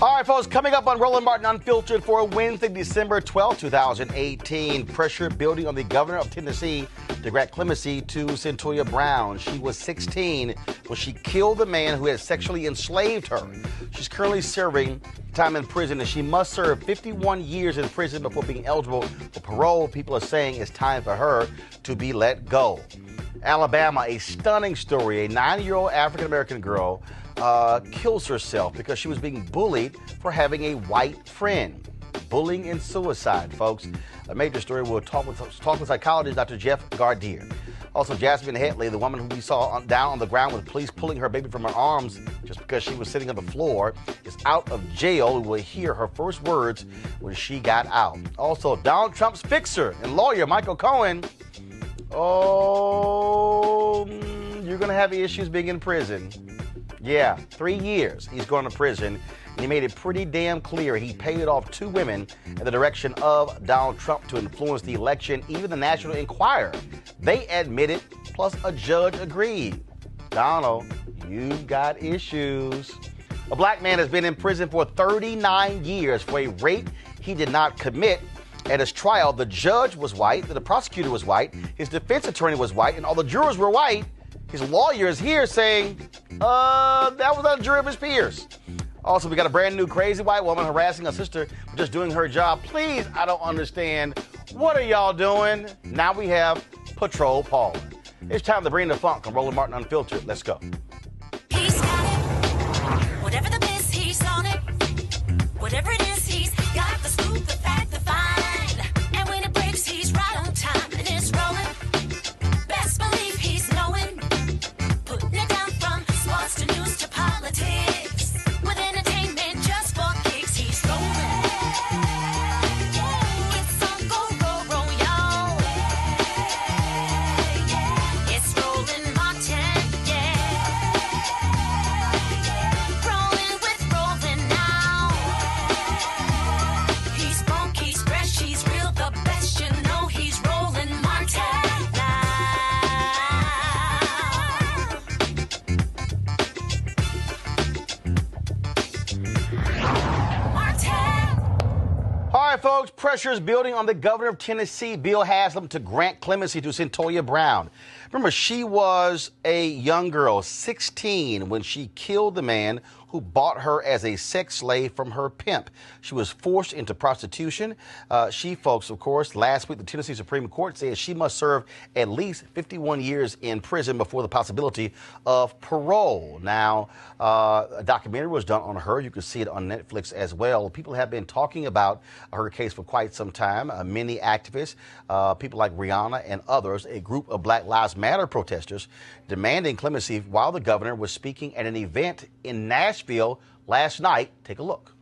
All right, folks, coming up on Roland Martin Unfiltered for Wednesday, December 12, 2018. Pressure building on the governor of Tennessee to grant clemency to Centoya Brown. She was 16 when she killed the man who had sexually enslaved her. She's currently serving time in prison, and she must serve 51 years in prison before being eligible for parole. People are saying it's time for her to be let go. Alabama, a stunning story. A 9-year-old African-American girl kills herself because she was being bullied for having a white friend. Bullying and suicide, folks. A major story. We'll talk with psychologist Dr. Jeff Gardier. Also, Jasmine Headley, the woman who we saw down on the ground with police pulling her baby from her arms just because she was sitting on the floor, is out of jail. We will hear her first words when she got out. Also, Donald Trump's fixer and lawyer, Michael Cohen. Oh, you're going to have issues being in prison. Yeah, 3 years he's going to prison, and he made it pretty damn clear he paid off 2 women in the direction of Donald Trump to influence the election. Even the National Enquirer, they admitted, plus a judge agreed. Donald, you've got issues. A black man has been in prison for 39 years for a rape he did not commit. At his trial, the judge was white, the prosecutor was white, his defense attorney was white, and all the jurors were white. His lawyer is here saying, that was not a jury of his peers. Also, we got a brand new crazy white woman harassing a sister for just doing her job. Please, I don't understand. What are y'all doing? Now we have Patrol Paul. It's time to bring the funk on Roland Martin Unfiltered. Let's go. He's got it. Whatever the biz, he's on it. Whatever it is, he's got the scoop, the fact, the find. And when it breaks, he's right on time. And it's rolling. Best believe he's knowing. Putting it down from sports to news to politics. With entertainment just for kicks, he's rolling. It's on go, y'all. It's Roland Martin, yeah. Rolling with Roland now. He's funk, he's fresh, he's real, the best, you know he's Roland Martin now. All right, folks, pressure is building on the governor of Tennessee, Bill Haslam, to grant clemency to Centoya Brown. Remember, she was a young girl, 16, when she killed the man who bought her as a sex slave from her pimp. She was forced into prostitution. Folks, of course, last week the Tennessee Supreme Court said she must serve at least 51 years in prison before the possibility of parole. Now, a documentary was done on her. You can see it on Netflix as well. People have been talking about her case for quite some time. Many activists, people like Rihanna and others, a group of Black Lives Matter protesters demanding clemency while the governor was speaking at an event in Nashville last night. Take a look.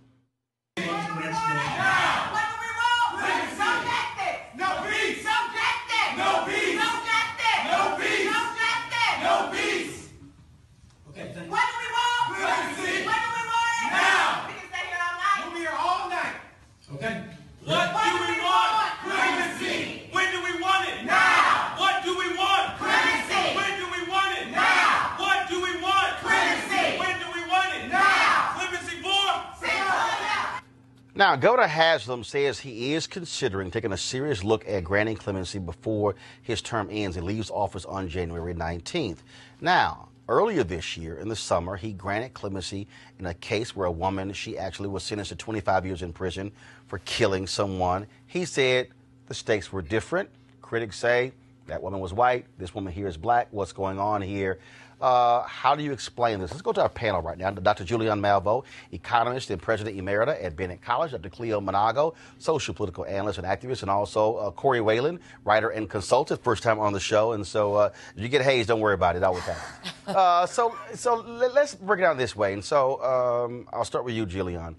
Now, Governor Haslam says he is considering taking a serious look at granting clemency before his term ends and leaves office on January 19th. Now, earlier this year in the summer, he granted clemency in a case where a woman, she actually was sentenced to 25 years in prison for killing someone. He said the stakes were different. Critics say that woman was white, this woman here is black. What's going on here? How do you explain this? Let's go to our panel right now. Dr. Julian Malvo, economist and president emerita at Bennett College. Dr. Cleo Monago, social political analyst and activist. And also Corey Whalen, writer and consultant, first time on the show. And so if you get hazed, don't worry about it. Always happens. So let's break it down this way. And so I'll start with you, Julian.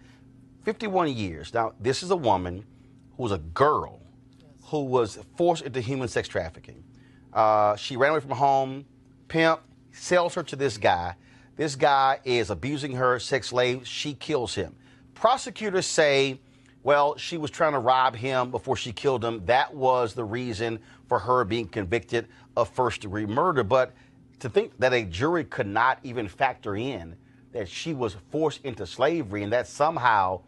51 years. Now, this is a woman who was a girl who was forced into human sex trafficking. She ran away from home, pimp, sells her to this guy. This guy is abusing her, sex slave. She kills him. Prosecutors say, well, she was trying to rob him before she killed him. That was the reason for her being convicted of first-degree murder. But to think that a jury could not even factor in that she was forced into slavery, and that somehow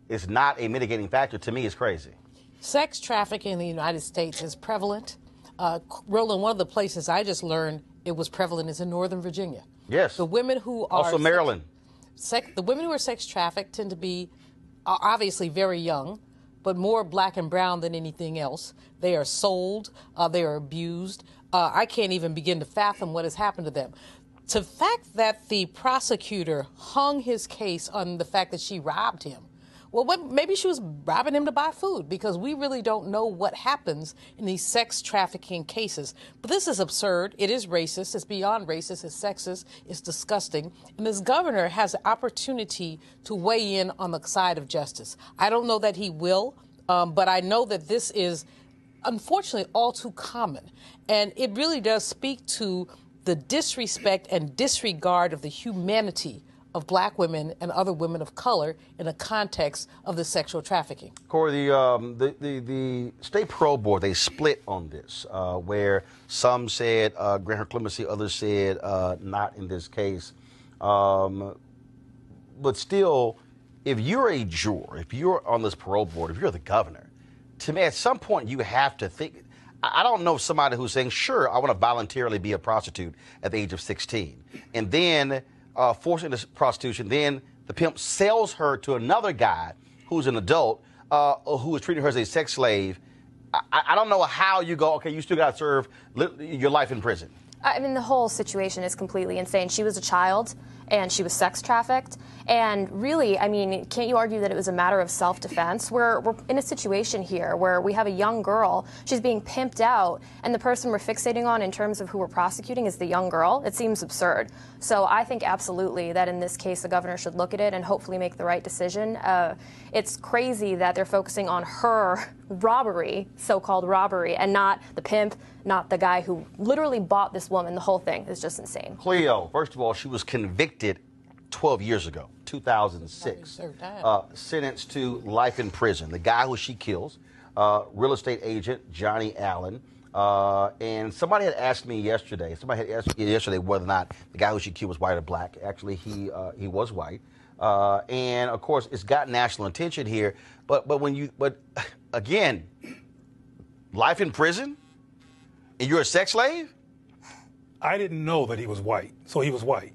is not a mitigating factor, to me is crazy. Sex trafficking in the United States is prevalent. Roland, one of the places I just learned it was prevalent is in Northern Virginia. Yes. The women who are also Maryland. The women who are sex trafficked tend to be obviously very young, but more black and brown than anything else. They are sold, they are abused. I can't even begin to fathom what has happened to them. The fact that the prosecutor hung his case on the fact that she robbed him, well, maybe she was robbing him to buy food, because we really don't know what happens in these sex trafficking cases. But this is absurd. It is racist. It's beyond racist. It's sexist. It's disgusting. And this governor has the opportunity to weigh in on the side of justice. I don't know that he will, but I know that this is, unfortunately, all too common. And it really does speak to the disrespect and disregard of the humanity of black women and other women of color in the context of the sexual trafficking. Corey, the state parole board, they split on this, where some said grant her clemency, others said not in this case. But still, if you're a juror, if you're on this parole board, if you're the governor, to me, at some point you have to think. I don't know somebody who's saying, sure, I want to voluntarily be a prostitute at the age of 16, and then forced into prostitution, then the pimp sells her to another guy who's an adult who is treating her as a sex slave. I don't know how you go, okay, you still got to serve your life in prison. I mean, the whole situation is completely insane. She was a child, and she was sex trafficked. And really, I mean, can't you argue that it was a matter of self-defense? We're in a situation here where we have a young girl. She's being pimped out, and the person we're fixating on in terms of who we're prosecuting is the young girl. It seems absurd. So I think absolutely that in this case, the governor should look at it and hopefully make the right decision. It's crazy that they're focusing on her robbery, so-called robbery, and not the pimp, not the guy who literally bought this woman. The whole thing is just insane. Cleo, first of all, she was convicted 12 years ago, 2006, sentenced to life in prison. The guy who she kills, real estate agent Johnny Allen, and somebody had asked me yesterday, whether or not the guy who she killed was white or black. Actually, he was white. And of course, it's got national attention here. But again, life in prison, and you're a sex slave? I didn't know that he was white, so he was white.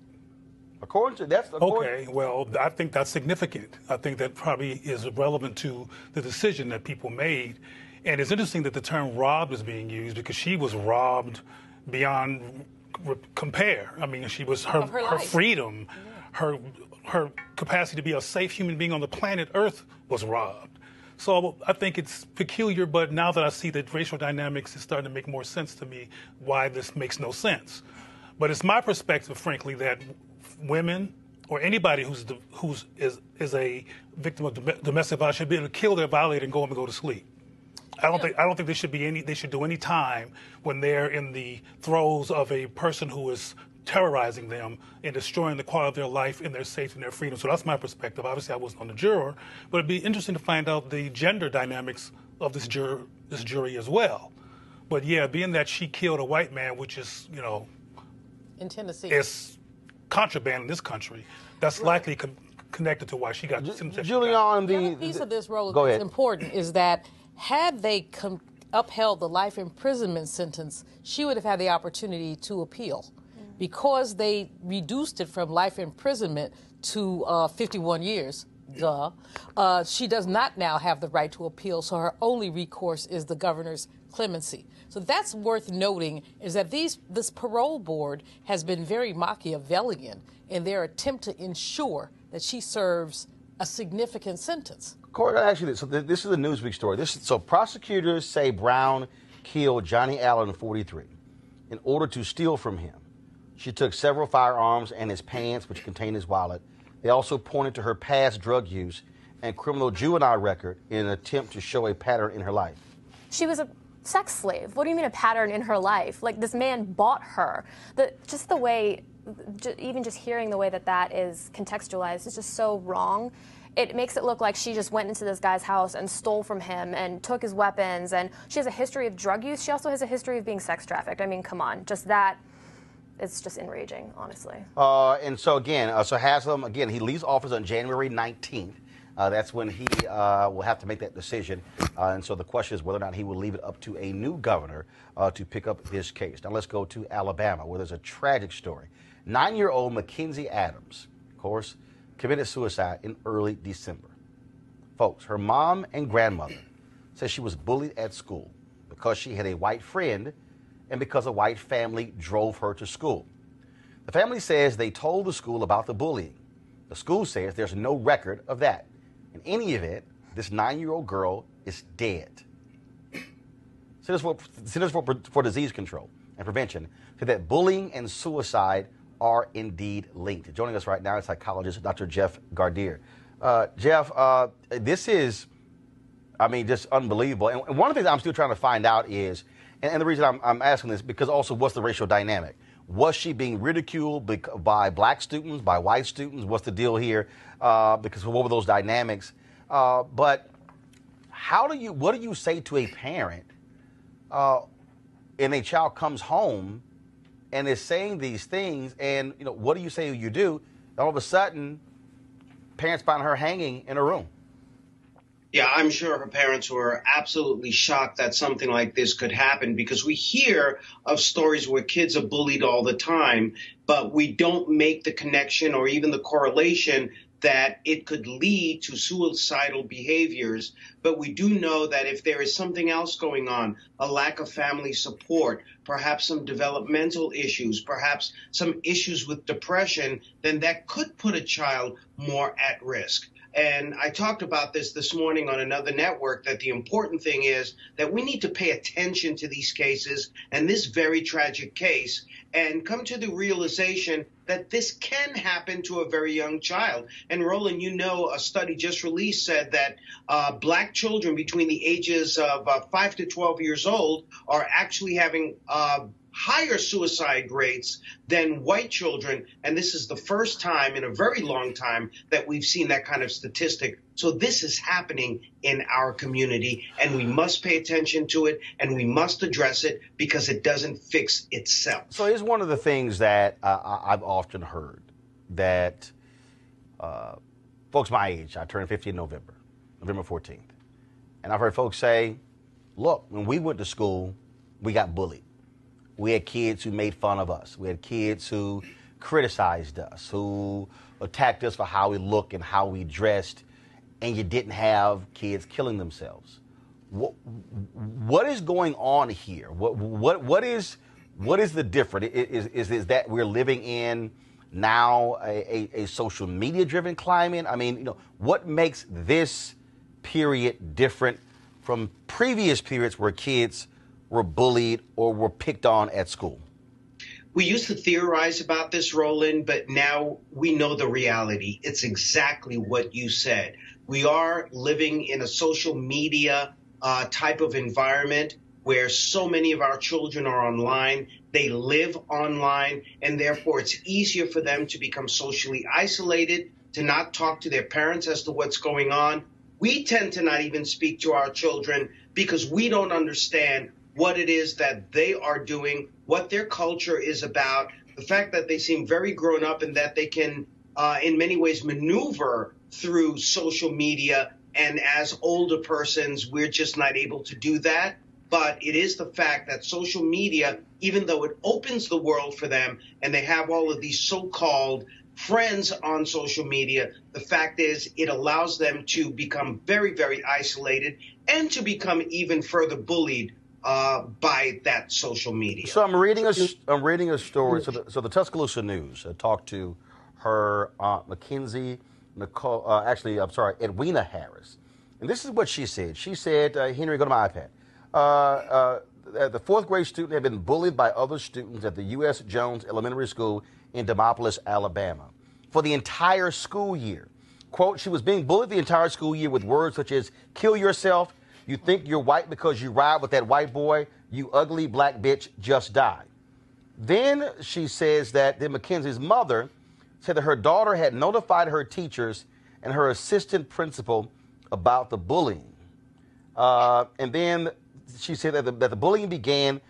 Okay, well, I think that's significant. I think that probably is relevant to the decision that people made. And it's interesting that the term robbed is being used, because she was robbed beyond compare. I mean, she was her freedom, her capacity to be a safe human being on the planet Earth was robbed. So I think it's peculiar, but now that I see that racial dynamics is starting to make more sense to me, why this makes no sense. But it's my perspective, frankly, that women or anybody who's a victim of domestic violence should be able to kill their violator and go home and go to sleep. I don't think they should do any time when they're in the throes of a person who is terrorizing them and destroying the quality of their life and their safety and their freedom. So that's my perspective. Obviously, I wasn't on the juror, but it'd be interesting to find out the gender dynamics of this jury as well. But yeah, being that she killed a white man, which is, in Tennessee, it's contraband in this country, that's likely connected to why she got sentenced. Julian, the piece of this role that's important is that had they upheld the life imprisonment sentence, she would have had the opportunity to appeal. Because they reduced it from life imprisonment to 51 years, she does not now have the right to appeal, so her only recourse is the governor's clemency. So that's worth noting, is that this parole board has been very Machiavellian in their attempt to ensure that she serves a significant sentence. Corey, I ask you this. So this is a Newsweek story. So prosecutors say Brown killed Johnny Allen, 43, in order to steal from him. She took several firearms and his pants, which contained his wallet. They also pointed to her past drug use and criminal juvenile record in an attempt to show a pattern in her life. She was a sex slave. What do you mean a pattern in her life? Like, this man bought her. Even just hearing the way that is contextualized is just so wrong. It makes it look like she just went into this guy's house and stole from him and took his weapons, and she has a history of drug use. She also has a history of being sex trafficked. I mean, come on, just that. it's just enraging, honestly. And so again, so Haslam, again, he leaves office on January 19th. That's when he will have to make that decision. And so the question is whether or not he will leave it up to a new governor to pick up this case. Now let's go to Alabama, where there's a tragic story. 9-year-old Mackenzie Adams, of course, committed suicide in early December. Folks, her mom and grandmother says she was bullied at school because she had a white friend and because a white family drove her to school. The family says they told the school about the bullying. The school says there's no record of that. In any event, this 9-year-old girl is dead. Centers for Disease Control and Prevention said that bullying and suicide are indeed linked. Joining us right now is psychologist Dr. Jeff Gardier. Jeff, this is, I mean, just unbelievable. And one of the things I'm still trying to find out is, and the reason I'm asking this, because also what's the racial dynamic? Was she being ridiculed by black students, by white students? What's the deal here? Because what were those dynamics? But what do you say to a parent and a child comes home and is saying these things, and what do you say you do? All of a sudden, parents find her hanging in a room. Yeah, I'm sure her parents were absolutely shocked that something like this could happen, because we hear of stories where kids are bullied all the time, but we don't make the connection or even the correlation that it could lead to suicidal behaviors. But we do know that if there is something else going on, a lack of family support, perhaps some developmental issues, perhaps some issues with depression, then that could put a child more at risk. And I talked about this morning on another network, that the important thing is that we need to pay attention to these cases and this very tragic case and come to the realization that this can happen to a very young child. And Roland, a study just released said that black children between the ages of 5 to 12 years old are actually having higher suicide rates than white children. And this is the first time in a very long time that we've seen that kind of statistic. So this is happening in our community, and we must pay attention to it, and we must address it, because it doesn't fix itself. So here's one of the things that I've often heard, that folks my age, I turned 50 in November 14th. And I've heard folks say, look, when we went to school, we got bullied. We had kids who made fun of us. We had kids who criticized us, who attacked us for how we looked and how we dressed, and you didn't have kids killing themselves. What is going on here? What is the difference? Is that we're living in now a social media driven climate? I mean, what makes this period different from previous periods where kids were bullied or were picked on at school? We used to theorize about this, Roland, but now we know the reality. It's exactly what you said. We are living in a social media type of environment where so many of our children are online. They live online, and therefore it's easier for them to become socially isolated, to not talk to their parents as to what's going on. We tend to not even speak to our children because we don't understand what it is that they are doing, what their culture is about, the fact that they seem very grown up and that they can, in many ways, maneuver through social media. And as older persons, we're just not able to do that. But it is the fact that social media, even though it opens the world for them and they have all of these so-called friends on social media, the fact is it allows them to become very, very isolated and to become even further bullied by that social media. So I'm reading a story. So the Tuscaloosa News talked to her aunt Mackenzie Edwina Harris, and this is what she said. She said, "Henry, go to my iPad. The fourth grade student had been bullied by other students at the U.S. Jones Elementary School in Demopolis, Alabama, for the entire school year. Quote, she was being bullied the entire school year with words such as kill yourself, you think you're white because you ride with that white boy, you ugly black bitch, just die." Then she says that Mackenzie's mother said that her daughter had notified her teachers and her assistant principal about the bullying. And then she said that the bullying began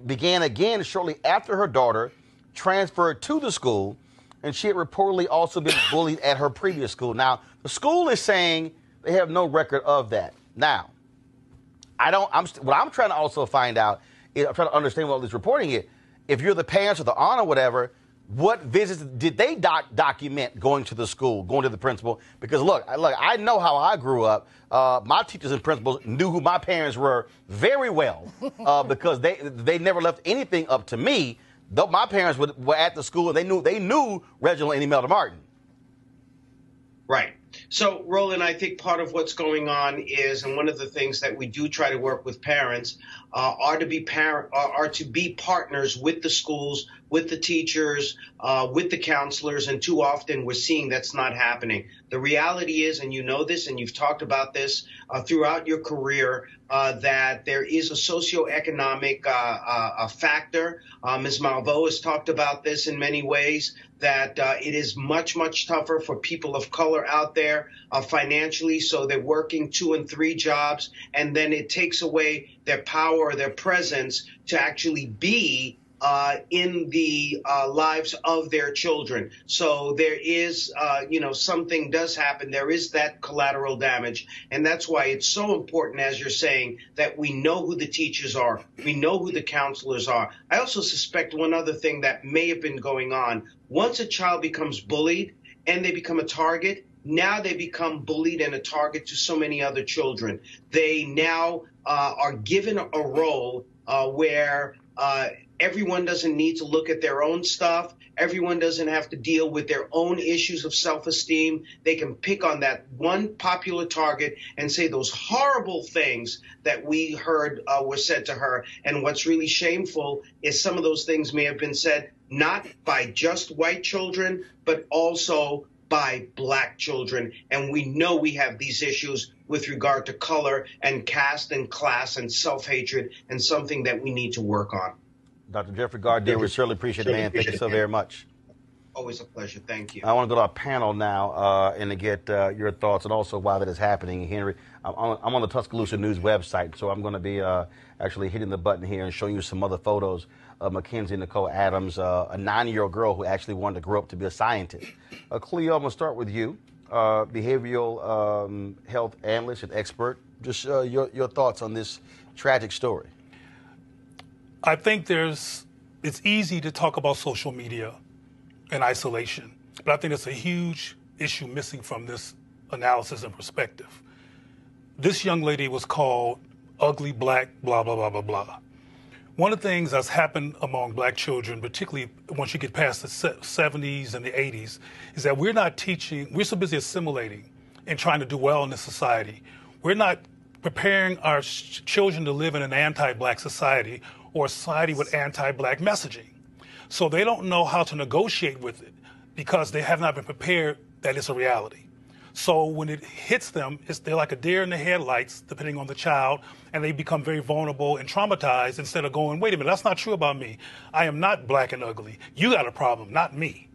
began again shortly after her daughter transferred to the school, and she had reportedly also been bullied at her previous school. Now, the school is saying they have no record of that. Now, what I'm trying to also find out is I'm trying to understand what all this reporting is. If you're the parents or the aunt or whatever, what visits did they document going to the school, going to the principal? Because look, I know how I grew up. My teachers and principals knew who my parents were very well because they never left anything up to me. Though my parents were at the school and they knew Reginald and Imelda Martin. Right. So, Roland, I think part of what's going on is, and one of the things that we do try to work with parents are to be partners with the schools, with the teachers, with the counselors, and too often we're seeing that's not happening. The reality is, and you know this, and you've talked about this throughout your career, that there is a socioeconomic factor. Ms. Malveaux has talked about this in many ways, that it is much, much tougher for people of color out there financially, so they're working 2 and 3 jobs, and then it takes away their power or their presence to actually be in the lives of their children. So there is, something does happen. There is that collateral damage. And that's why it's so important, as you're saying, that we know who the teachers are. We know who the counselors are. I also suspect one other thing that may have been going on. Once a child becomes bullied and they become a target, now they become bullied and a target to so many other children. They now are given a role where everyone doesn't need to look at their own stuff. Everyone doesn't have to deal with their own issues of self-esteem. They can pick on that one popular target and say those horrible things that we heard were said to her. And what's really shameful is some of those things may have been said not by just white children, but also by black children. And we know we have these issues with regard to color and caste and class and self-hatred, and something that we need to work on. Dr. Jeffrey Gardere, we certainly appreciate it, man. Thank you so very much. Always a pleasure. Thank you. I want to go to our panel now and to get your thoughts and also why that is happening. Henry, I'm on the Tuscaloosa News website, so I'm going to be actually hitting the button here and showing you some other photos of Mackenzie Nicole Adams, a 9-year-old girl who actually wanted to grow up to be a scientist. Cleo, I'm going to start with you, behavioral health analyst and expert. Just your thoughts on this tragic story. I think it's easy to talk about social media in isolation, but I think there's a huge issue missing from this analysis and perspective. This young lady was called ugly, black, blah, blah, blah, blah, blah. One of the things that's happened among black children, particularly once you get past the 70s and the 80s, is that we're so busy assimilating and trying to do well in this society. We're not preparing our children to live in an anti-black society or a society with anti-black messaging. So they don't know how to negotiate with it because they have not been prepared that it's a reality. So when it hits them, they're like a deer in the headlights, depending on the child, and they become very vulnerable and traumatized instead of going, wait a minute, that's not true about me. I am not black and ugly. You got a problem, not me.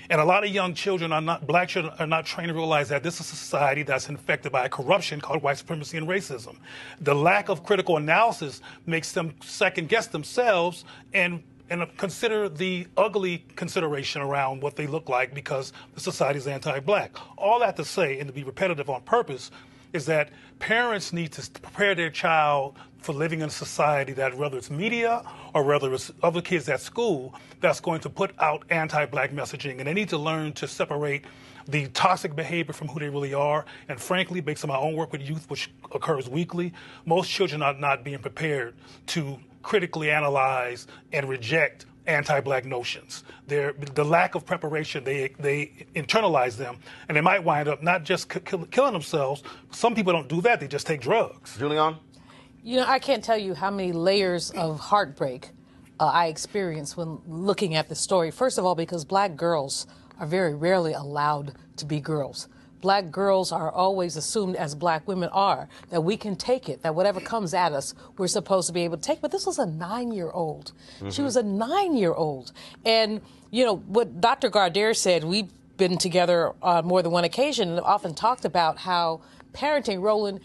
And a lot of young children black children are not trained to realize that this is a society that's infected by a corruption called white supremacy and racism. The lack of critical analysis makes them second guess themselves and consider the ugly consideration around what they look like because the society is anti-black. All that to say, and to be repetitive on purpose, is that parents need to prepare their child for living in a society that, whether it's media or whether it's other kids at school, that's going to put out anti-black messaging. And they need to learn to separate the toxic behavior from who they really are. And frankly, based on my own work with youth, which occurs weekly, most children are not being prepared to critically analyze and reject anti-black notions. The lack of preparation, they internalize them, and they might wind up not just killing themselves. Some people don't do that, they just take drugs. Julian? You know, I can't tell you how many layers of heartbreak I experienced when looking at the story. First of all, because black girls are very rarely allowed to be girls. Black girls are always assumed, as black women are, that we can take it, that whatever comes at us, we're supposed to be able to take. But this was a 9-year-old. Mm-hmm. She was a 9-year-old. And, you know, what Dr. Gardere said, we've been together on more than one occasion and often talked about how parenting, Roland,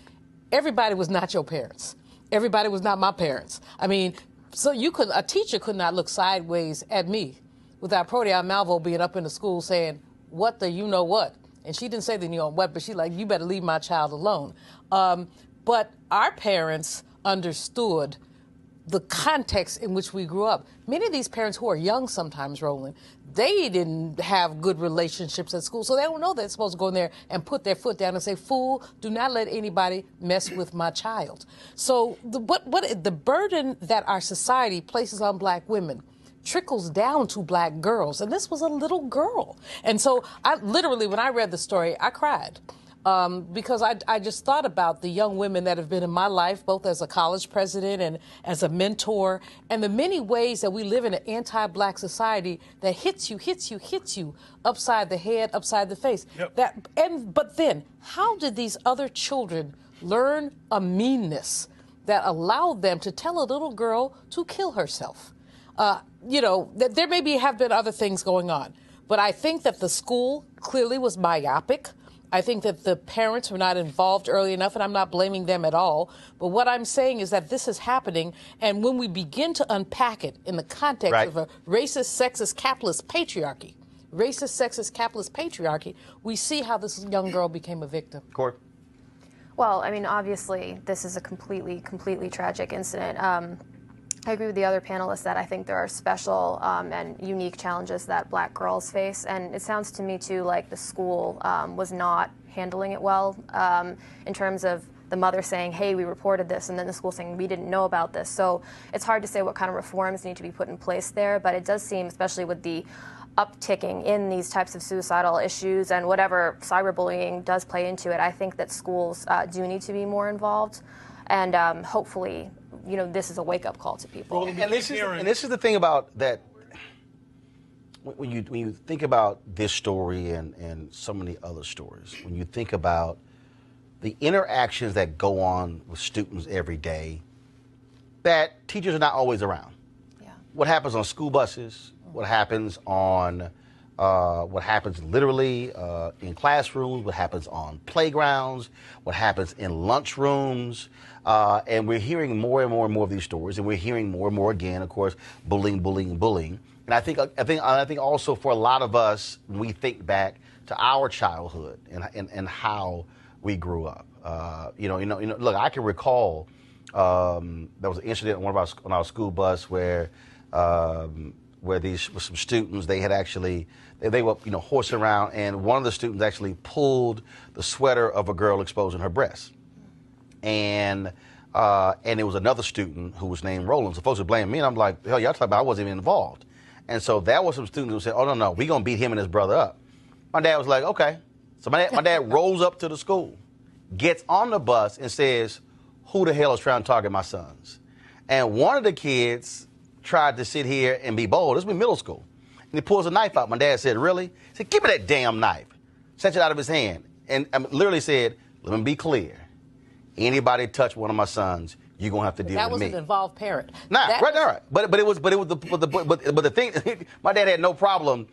everybody was not your parents. Everybody was not my parents. I mean, So a teacher could not look sideways at me without Protea Malvo being up in the school saying, "What the you know what?" And she didn't say the you know what, but she like, "You better leave my child alone." But our parents understood the context in which we grew up. Many of these parents who are young sometimes, Roland, they didn't have good relationships at school, so they don't know they're supposed to go in there and put their foot down and say, "Fool, do not let anybody mess with my child." So the burden that our society places on black women trickles down to black girls, and this was a little girl. And so I literally, when I read the story, I cried. Because I just thought about the young women that have been in my life, both as a college president and as a mentor, and the many ways that we live in an anti-black society that hits you upside the head, upside the face. Yep. But then, how did these other children learn a meanness that allowed them to tell a little girl to kill herself? There maybe have been other things going on, but I think that the school clearly was myopic. I think that the parents were not involved early enough, and I'm not blaming them at all. But what I'm saying is that this is happening, and when we begin to unpack it in the context of a racist, sexist, capitalist patriarchy, we see how this young girl became a victim. Court. Well, I mean, obviously, this is a completely tragic incident. I agree with the other panelists that I think there are special and unique challenges that black girls face, and it sounds to me too like the school was not handling it well in terms of the mother saying, "Hey, we reported this," and then the school saying, "We didn't know about this." So it's hard to say what kind of reforms need to be put in place there, but it does seem, especially with the upticking in these types of suicidal issues and whatever cyberbullying does play into it, I think that schools do need to be more involved, and hopefully this is a wake-up call to people. And this is the thing about that. When you think about this story and so many other stories, when you think about the interactions that go on with students every day, that teachers are not always around. Yeah. What happens on school buses? What happens literally in classrooms? What happens on playgrounds? What happens in lunchrooms? And we're hearing more and more of these stories, and we're hearing more and more again, of course, bullying. And I think also for a lot of us, when we think back to our childhood and how we grew up. Look, I can recall there was an incident on our school bus where these some students, they had actually they were horsing around, and one of the students actually pulled the sweater of a girl exposing her breasts. And it was another student who was named Roland. So folks were blaming me, and I'm like, hell, y'all talking about I wasn't even involved. And so there was some students who said, "Oh, no, we're going to beat him and his brother up." My dad was like, "Okay." So my dad rolls up to the school, gets on the bus, and says, "Who the hell is trying to target my sons?" And one of the kids tried to sit here and be bold. This was middle school. And he pulls a knife out. My dad said, "Really?" He said, "Give me that damn knife." Snatched it out of his hand. And literally said, "Let me be clear. Anybody touch one of my sons, you're gonna have to deal with me." That was an involved parent. Right. But the thing, my dad had no problem,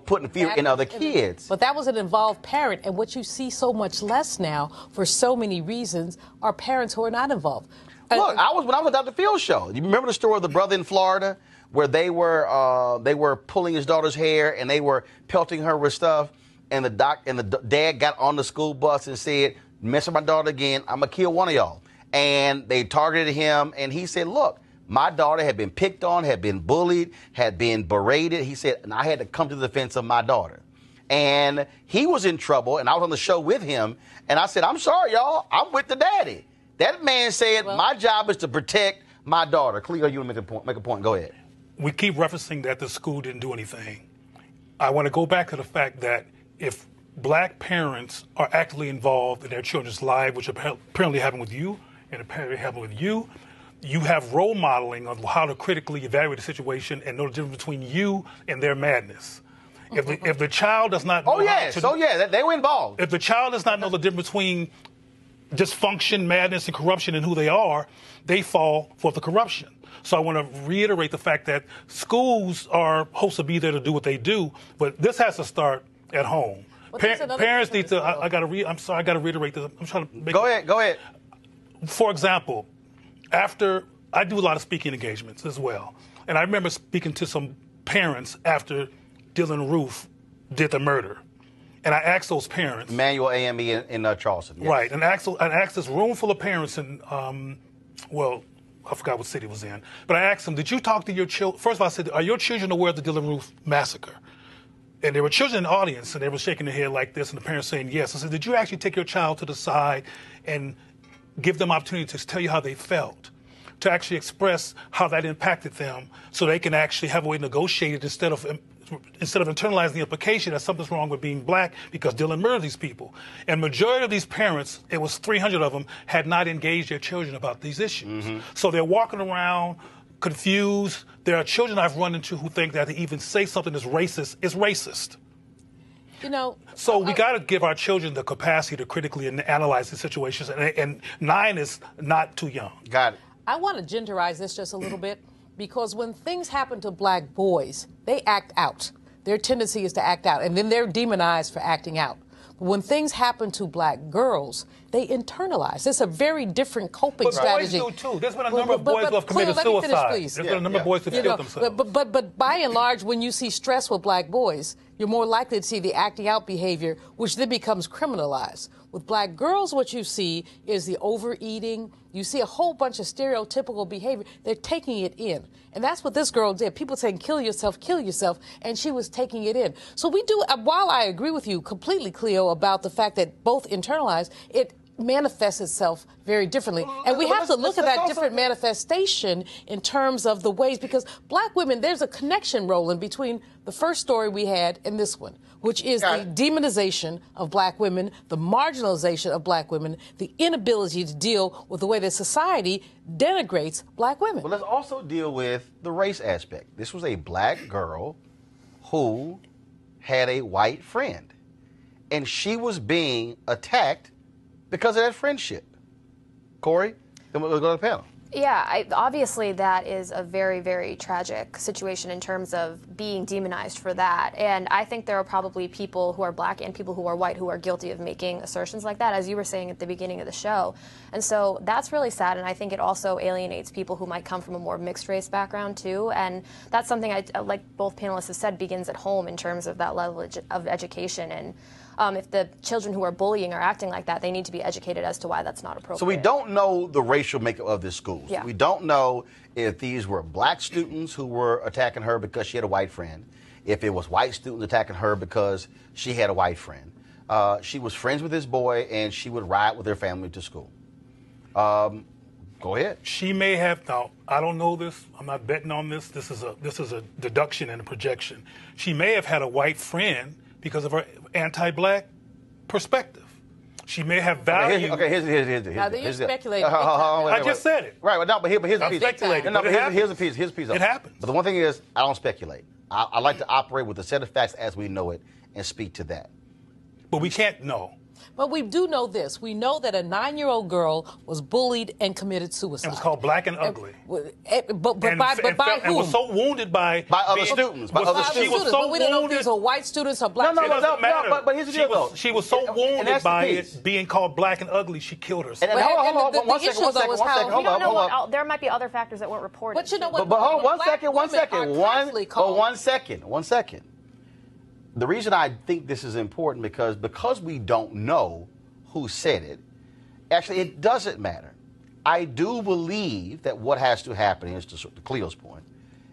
putting fear in other kids. But that was an involved parent, and what you see so much less now, for so many reasons, are parents who are not involved. Look, when I was at Dr. Phil's show. You remember the story of the brother in Florida, where they were pulling his daughter's hair and they were pelting her with stuff, and the dad got on the school bus and said, "Mess with my daughter again, I'm gonna kill one of y'all." And they targeted him, and he said, "Look, my daughter had been picked on, had been bullied, had been berated." He said, "And I had to come to the defense of my daughter." And he was in trouble, and I was on the show with him, and I said, "I'm sorry, y'all, I'm with the daddy." That man said, "My job is to protect my daughter." Cleo, you want to make a point? Go ahead. We keep referencing that the school didn't do anything. I want to go back to the fact that if black parents are actively involved in their children's lives, which apparently happened with you, and apparently happened with you, you have role modeling of how to critically evaluate the situation and know the difference between you and their madness. If the child does not know they were involved. If the child does not know the difference between dysfunction, madness, and corruption and who they are, they fall for the corruption. So I want to reiterate the fact that schools are supposed to be there to do what they do, but this has to start at home. Parents need to. I got to reiterate this. I'm trying to make. Go ahead. For example, after I do a lot of speaking engagements as well. And I remember speaking to some parents after Dylan Roof did the murder. And I asked those parents. Manual AME in Charleston. Yes. Right. And I asked this room full of parents in, well, I forgot what city it was in. But I asked them, did you talk to your children? First of all, I said, are your children aware of the Dylan Roof massacre? And there were children in the audience, and they were shaking their head like this, and the parents saying yes. I said, did you actually take your child to the side and give them opportunity to tell you how they felt, to actually express how that impacted them, so they can actually have a way to negotiate it instead of internalizing the implication that something's wrong with being black because Dylan murdered these people? And majority of these parents, it was 300 of them, had not engaged their children about these issues. So they're walking around confused. There are children I've run into who think that to even say something is racist is racist. You know, so we got to give our children the capacity to critically analyze the situations, and 9 is not too young. Got it. I want to genderize this just a little bit, because when things happen to black boys, they act out. Their tendency is to act out, and then they're demonized for acting out. But when things happen to black girls, they internalize. It's a very different coping strategy. But boys do too. There's been a number of boys who have committed suicide. There's been a number of boys who have killed themselves. But by and large, when you see stress with black boys, you're more likely to see the acting out behavior, which then becomes criminalized. With black girls, what you see is the overeating. You see a whole bunch of stereotypical behavior. They're taking it in. And that's what this girl did. People saying, kill yourself, and she was taking it in. So we do, while I agree with you completely, Cleo, about the fact that both internalize, it manifests itself very differently. And we have to look at that different manifestation in terms of the ways, because black women, there's a connection, Roland, between the first story we had and this one, which is the demonization of black women, the marginalization of black women, the inability to deal with the way that society denigrates black women. Well, let's also deal with the race aspect. This was a black girl who had a white friend, and she was being attacked because of that friendship. Corey, then we'll go to the panel. Yeah, obviously that is a very, very tragic situation in terms of being demonized for that. And I think there are probably people who are black and people who are white who are guilty of making assertions like that, as you were saying at the beginning of the show. And so that's really sad, and I think it also alienates people who might come from a more mixed race background too. And that's something, like both panelists have said, begins at home in terms of that level of education. And if the children who are bullying are acting like that, they need to be educated as to why that's not appropriate. So we don't know the racial makeup of this school. Yeah. We don't know if these were black students who were attacking her because she had a white friend, if it was white students attacking her because she had a white friend. She was friends with this boy, and she would ride with their family to school. Go ahead. She may have, now, I don't know this, I'm not betting on this, this is a deduction and a projection. She may have had a white friend because of her anti-black perspective. She may have value. Here's now, you're speculating. I just said it. Right, but here's the piece. Speculating, No, but here's the piece. It happens. But the one thing is, I don't speculate. I like to operate with a set of facts as we know it and speak to that. But we can't know. But we do know this. We know that a 9-year-old girl was bullied and committed suicide. It was called Black and Ugly. But by whom? And was so wounded by other students. She was so we don't know if these are white students or black students. No, but here's the deal, though. She was so wounded by it being called Black and Ugly, she killed herself. Hold on, one second. There might be other factors that weren't reported. But you know what? But hold on, one second. The reason I think this is important because we don't know who said it, actually it doesn't matter. I do believe that what has to happen, is to Cleo's point,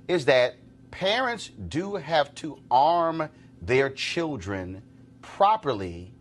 is that parents do have to arm their children properly,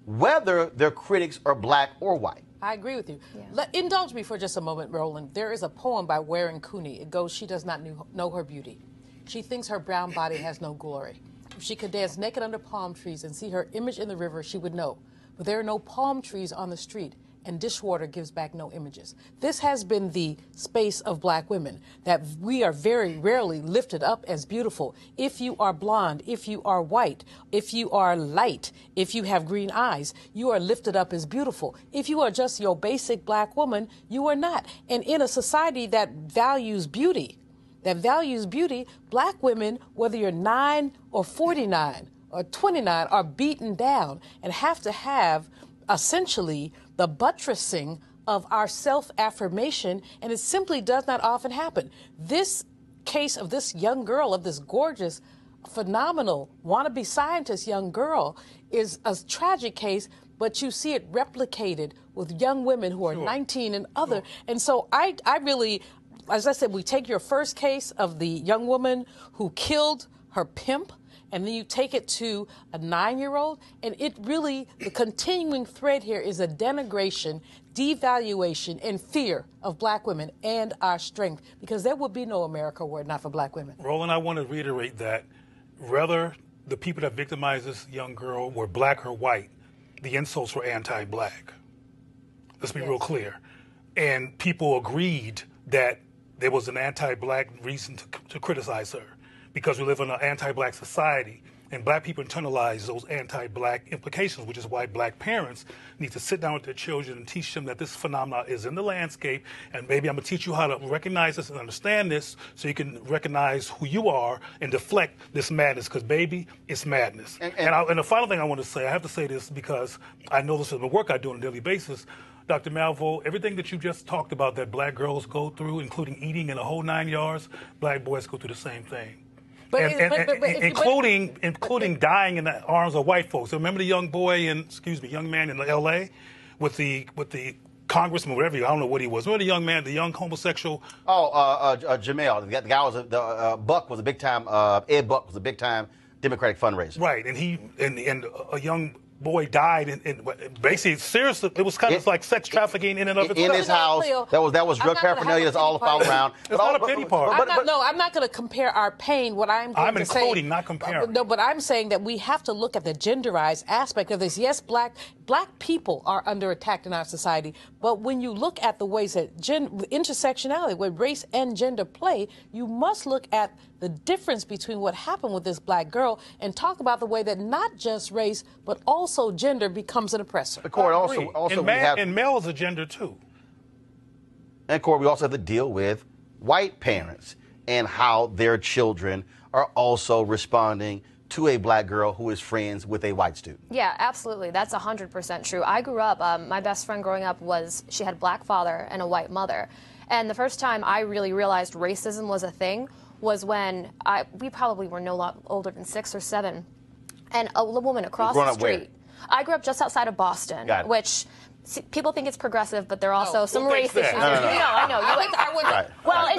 whether their critics are black or white. I agree with you. Yeah. Indulge me for just a moment, Roland. There is a poem by Warren Cooney. It goes, "She does not know her beauty. She thinks her brown body has no glory. If she could dance naked under palm trees and see her image in the river, she would know. But there are no palm trees on the street, and dishwater gives back no images." This has been the space of black women, that we are very rarely lifted up as beautiful. If you are blonde, if you are white, if you are light, if you have green eyes, you are lifted up as beautiful. If you are just your basic black woman, you are not. And in a society that values beauty, black women, whether you're 9 or 49 or 29, are beaten down and have to have essentially the buttressing of our self-affirmation, and it simply does not often happen. This case of this young girl, of this gorgeous, phenomenal, wannabe scientist young girl, is a tragic case, but you see it replicated with young women who are 19 and other. And so I really, as I said, we take your first case of the young woman who killed her pimp, and then you take it to a 9-year-old, and it really, the continuing thread here is a denigration, devaluation, and fear of black women and our strength, because there would be no America were it not for black women. Roland, I want to reiterate that whether the people that victimized this young girl were black or white, the insults were anti-black. Let's be real clear. And people agreed that there was an anti-black reason to criticize her, because we live in an anti-black society, and black people internalize those anti-black implications, which is why black parents need to sit down with their children and teach them that this phenomenon is in the landscape, and maybe I'm going to teach you how to recognize this and understand this so you can recognize who you are and deflect this madness, because, baby, it's madness. And the final thing I want to say, I have to say this because I know this is the work I do on a daily basis. Dr. Malvo, everything that you just talked about that black girls go through, including eating in the whole 9 yards, black boys go through the same thing. Including dying in the arms of white folks. So remember the young man in L.A. with the congressman, whatever, I don't know what he was. Remember the young man, the young homosexual? Jamel. The guy was Buck was a big time. Ed Buck was a big time Democratic fundraiser. Right, and a young boy died, and basically, seriously, it was kind of like sex trafficking in and of itself. In his house, that was drug paraphernalia that's all found around. It's not a pity party. I'm not going to compare our pain. What I'm including, not comparing. No, but I'm saying that we have to look at the genderized aspect of this. Yes, black people are under attack in our society, but when you look at the ways that intersectionality, where race and gender play, you must look at the difference between what happened with this black girl and talk about the way that not just race, but also gender becomes an oppressor. The court also and male is a gender too. And court, we also have to deal with white parents and how their children are also responding to a black girl who is friends with a white student. Yeah, absolutely. That's 100% true. I grew up, my best friend growing up she had a black father and a white mother. And the first time I really realized racism was a thing was when we probably were no lot older than 6 or 7, and a woman across the street. Where? I grew up just outside of Boston, which people think it's progressive, but there are also some race issues. No. I know. Well, in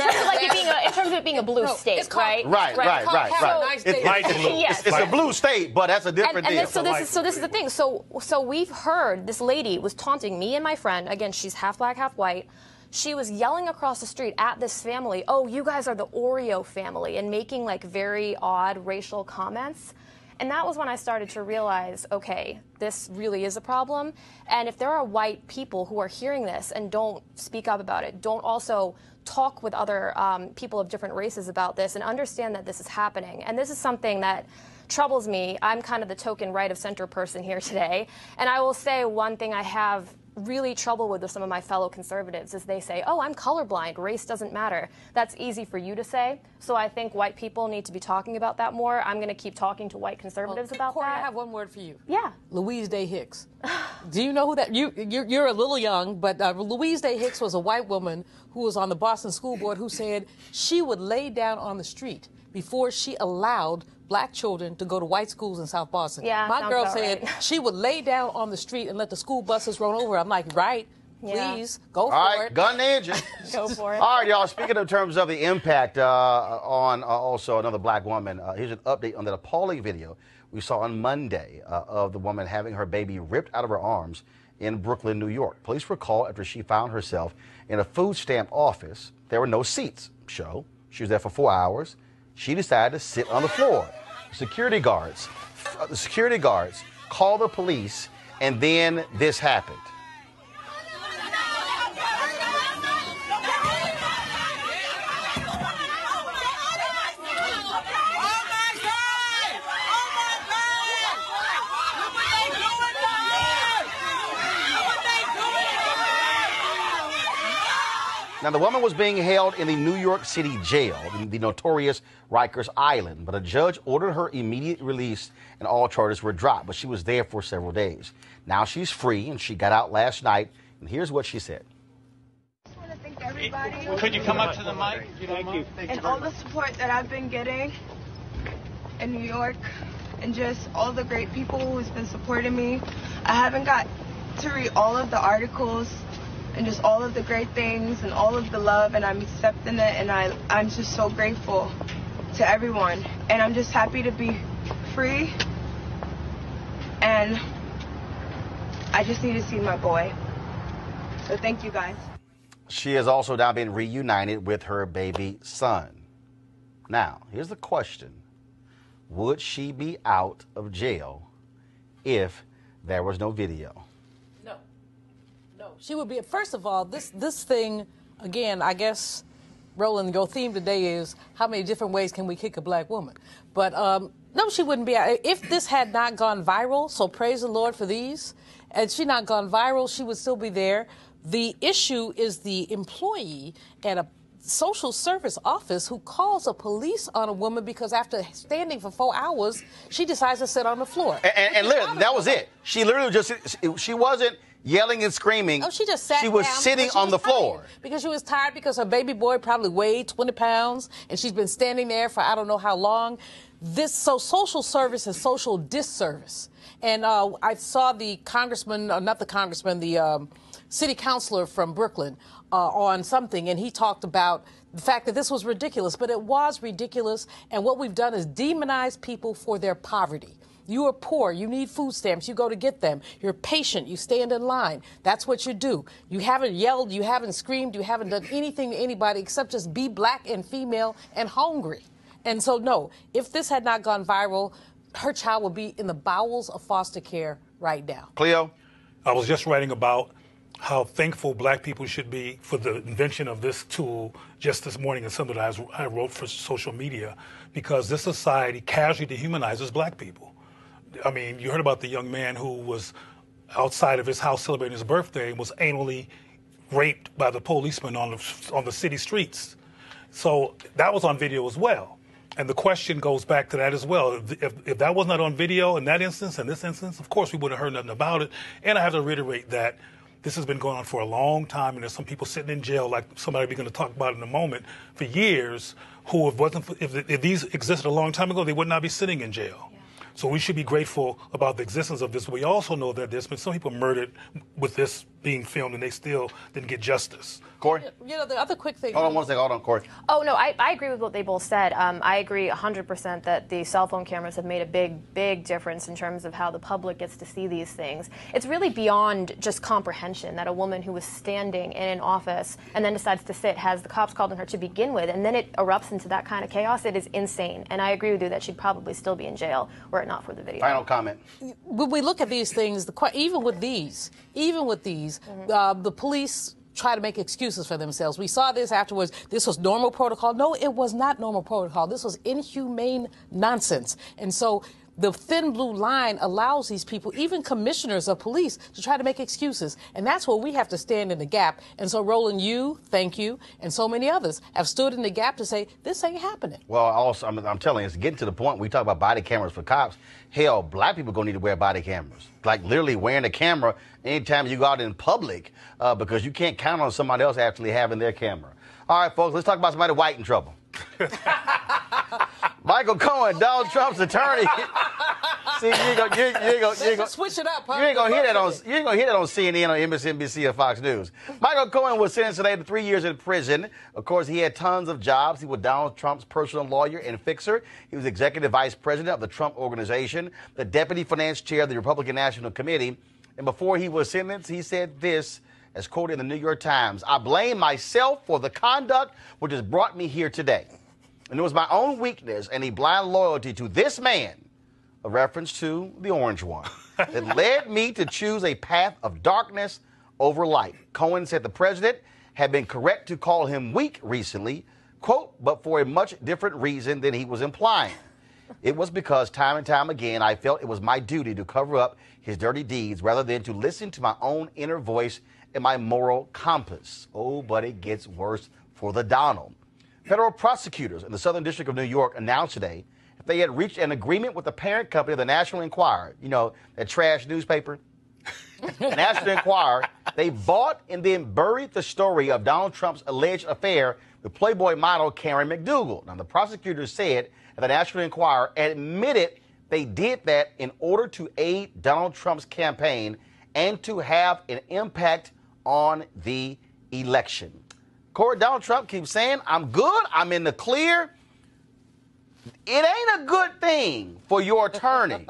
terms of it being a blue state, right? Right. It's a blue state, but that's a different deal. So this is the thing. So we've heard this lady was taunting me and my friend. Again, she's half black, half white. She was yelling across the street at this family, "Oh, you guys are the Oreo family," and making like very odd racial comments. And that was when I started to realize, okay, this really is a problem. And if there are white people who are hearing this and don't speak up about it, don't also talk with other people of different races about this and understand that this is happening. And this is something that troubles me. I'm kind of the token right of center person here today. And I will say one thing I have really trouble with some of my fellow conservatives is they say, "Oh, I'm colorblind, race doesn't matter." That's easy for you to say. So I think white people need to be talking about that more. I'm going to keep talking to white conservatives about Corey, that. I have one word for you. Yeah. Louise Day Hicks. Do you know who that? You're a little young, but Louise Day Hicks was a white woman who was on the Boston School Board who said she would lay down on the street before she allowed black children to go to white schools in South Boston. Yeah, my girl said right. she would lay down on the street and let the school buses run over. I'm like, right, please, go for it. All right, gun the engine. Go for it. All right, y'all, speaking in terms of the impact on also another black woman, here's an update on that appalling video we saw on Monday of the woman having her baby ripped out of her arms in Brooklyn, New York. Police were called after she found herself in a food stamp office. There were no seats. So she was there for 4 hours. She decided to sit on the floor. The security guards called the police, and then this happened. Now, the woman was being held in the New York City jail, the notorious Rikers Island, but a judge ordered her immediate release and all charges were dropped, but she was there for several days. Now she's free and she got out last night, and here's what she said. everybody. Could you come up to the mic? Thank you. And all the support that I've been getting in New York, and just all the great people who's been supporting me. I haven't got to read all of the articles and just all of the great things and all of the love, and I'm accepting it, and I'm just so grateful to everyone. And I'm just happy to be free, and I just need to see my boy. So thank you, guys. She has also now been reunited with her baby son. Now, here's the question. Would she be out of jail if there was no video? No. She would be. First of all, this thing, again, I guess, Roland, your theme today is how many different ways can we kick a black woman? But no, she wouldn't be out. If this had not gone viral, so praise the Lord for these, and she not gone viral, she would still be there. The issue is the employee at a social service office who calls a police on a woman because after standing for 4 hours, she decides to sit on the floor. And literally, that was it. She literally just, she wasn't yelling and screaming. Oh, she just sat down. She was sitting on the floor. Because she was tired because her baby boy probably weighed 20 pounds and she's been standing there for I don't know how long. So social service is social disservice. And I saw the congressman, not the congressman, the city councilor from Brooklyn on something, and he talked about the fact that this was ridiculous, but it was ridiculous, and what we've done is demonize people for their poverty. You are poor, you need food stamps, you go to get them. You're patient, you stand in line. That's what you do. You haven't yelled, you haven't screamed, you haven't done anything to anybody except just be black and female and hungry. And so, no, if this had not gone viral, her child would be in the bowels of foster care right now. Cleo? I was just writing about how thankful black people should be for the invention of this tool just this morning in something that I wrote for social media, because this society casually dehumanizes black people. I mean, you heard about the young man who was outside of his house celebrating his birthday and was anally raped by the policeman on the city streets. So that was on video as well. And the question goes back to that as well. If that was not on video in that instance, in this instance, of course we wouldn't have heard nothing about it. And I have to reiterate that this has been going on for a long time, and there's some people sitting in jail, like somebody we're going to talk about in a moment, for years, who if these existed a long time ago, they would not be sitting in jail. Yeah. So we should be grateful about the existence of this. We also know that there's been some people murdered with this being filmed, and they still didn't get justice. Corey? You know, the other quick thing. Hold on one second. Hold on, Corey. Oh, no, I agree with what they both said. I agree 100% that the cell phone cameras have made a big difference in terms of how the public gets to see these things. It's really beyond just comprehension that a woman who was standing in an office and then decides to sit has the cops called on her to begin with, and then it erupts into that kind of chaos. It is insane. And I agree with you that she'd probably still be in jail were it not for the video. Final comment. When we look at these things, even with these, the police try to make excuses for themselves. We saw this afterwards. This was normal protocol. No, it was not normal protocol. This was inhumane nonsense. And so the thin blue line allows these people, even commissioners of police, to try to make excuses. And that's where we have to stand in the gap. And so, Roland, thank you, and so many others have stood in the gap to say, this ain't happening. Well, also, I'm telling you, it's getting to the point we talk about body cameras for cops. Hell, black people going to need to wear body cameras. Like literally wearing a camera anytime you go out in public because you can't count on somebody else actually having their camera. All right, folks, let's talk about somebody white in trouble. Michael Cohen, Donald Trump's attorney. See, you ain't gonna switch it up. Huh? You ain't gonna hear that on CNN or MSNBC or Fox News. Michael Cohen was sentenced today to 3 years in prison. Of course, he had tons of jobs. He was Donald Trump's personal lawyer and fixer. He was executive vice president of the Trump Organization, the deputy finance chair of the Republican National Committee. And before he was sentenced, he said this, as quoted in the New York Times: "I blame myself for the conduct which has brought me here today. And it was my own weakness and a blind loyalty to this man," a reference to the orange one, "that led me to choose a path of darkness over light." Cohen said the president had been correct to call him weak recently, quote, "but for a much different reason than he was implying. It was because time and time again I felt it was my duty to cover up his dirty deeds rather than to listen to my own inner voice and my moral compass." Oh, but it gets worse for the Donald. Federal prosecutors in the Southern District of New York announced today that they had reached an agreement with the parent company of the National Enquirer, you know, that trash newspaper. The National Enquirer They bought and then buried the story of Donald Trump's alleged affair with Playboy model Karen McDougal. Now, the prosecutors said that the National Enquirer admitted they did that in order to aid Donald Trump's campaign and to have an impact on the election. Corey, Donald Trump keeps saying, I'm good, I'm in the clear. It ain't a good thing for your attorney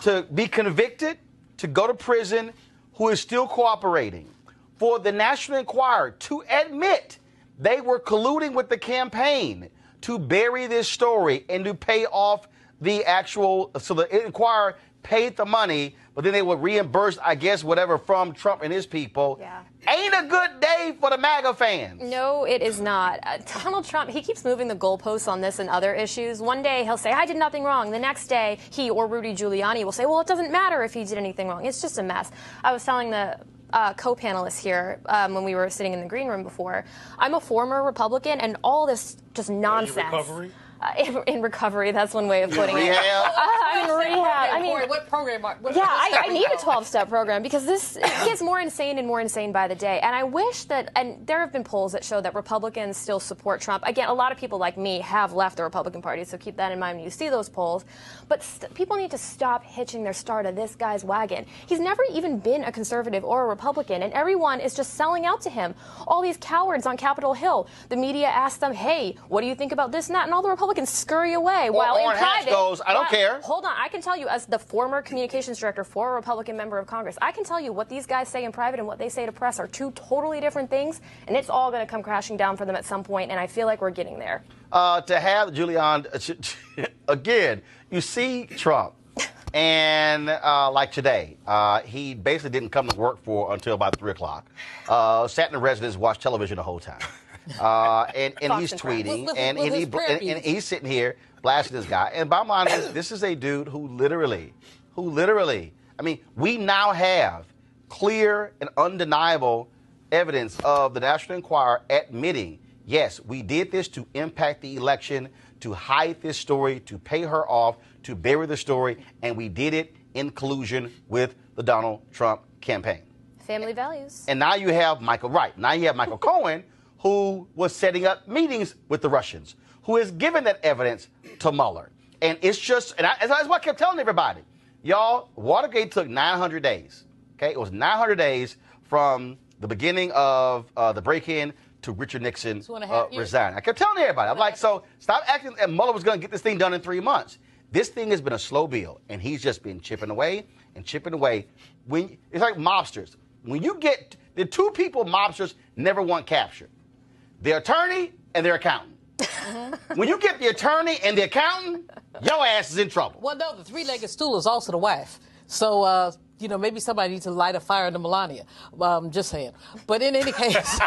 to be convicted, to go to prison, who is still cooperating. For the National Enquirer to admit they were colluding with the campaign to bury this story and to pay off the actual, so the Enquirer paid the money, but then they would reimburse, I guess, whatever from Trump and his people. Yeah. Ain't a good day for the MAGA fans. No, it is not. Donald Trump, he keeps moving the goalposts on this and other issues. One day he'll say, I did nothing wrong. The next day, he or Rudy Giuliani will say, well, it doesn't matter if he did anything wrong. It's just a mess. I was telling the co-panelists here when we were sitting in the green room before, I'm a former Republican, and all this just nonsense. In recovery? In recovery, that's one way of putting it. I'm in rehab. I mean, what program? I need a 12-step program because this gets more insane and more insane by the day. And I wish that, and there have been polls that show that Republicans still support Trump. Again, a lot of people like me have left the Republican Party, so keep that in mind when you see those polls. But people need to stop hitching their star to this guy's wagon. He's never even been a conservative or a Republican, and everyone is just selling out to him. All these cowards on Capitol Hill, the media asks them, hey, what do you think about this and that? And all the Republicans scurry away while in private goes, I don't care. Hold on, I can tell you as the former communications director for a Republican member of Congress, I can tell you what these guys say in private and what they say to press are two totally different things, and it's all going to come crashing down for them at some point, and I feel like we're getting there. To have Giuliani, again, you see Trump, and like today, he basically didn't come to work until about 3 o'clock. Sat in the residence, watched television the whole time. And he's tweeting, and he's sitting here blasting this guy. And bottom line is, this is a dude who literally, I mean, we now have clear and undeniable evidence of the National Enquirer admitting, yes, we did this to impact the election, to hide this story, to pay her off, to bury the story, and we did it in collusion with the Donald Trump campaign. Family values. And now you have Michael Cohen, who was setting up meetings with the Russians, who has given that evidence to Mueller. And it's just, and that's what I kept telling everybody. Y'all, Watergate took 900 days. Okay, it was 900 days from the beginning of the break-in to Richard Nixon resigning. I kept telling everybody. I'm like, so stop acting, and Mueller was going to get this thing done in 3 months. This thing has been a slow build, and he's just been chipping away and chipping away. It's like mobsters. When you get, the two people mobsters never want captured. The attorney and their accountant. When you get the attorney and the accountant, your ass is in trouble. Well, no, the three-legged stool is also the wife. So, maybe somebody needs to light a fire into Melania. Just saying. But in any case,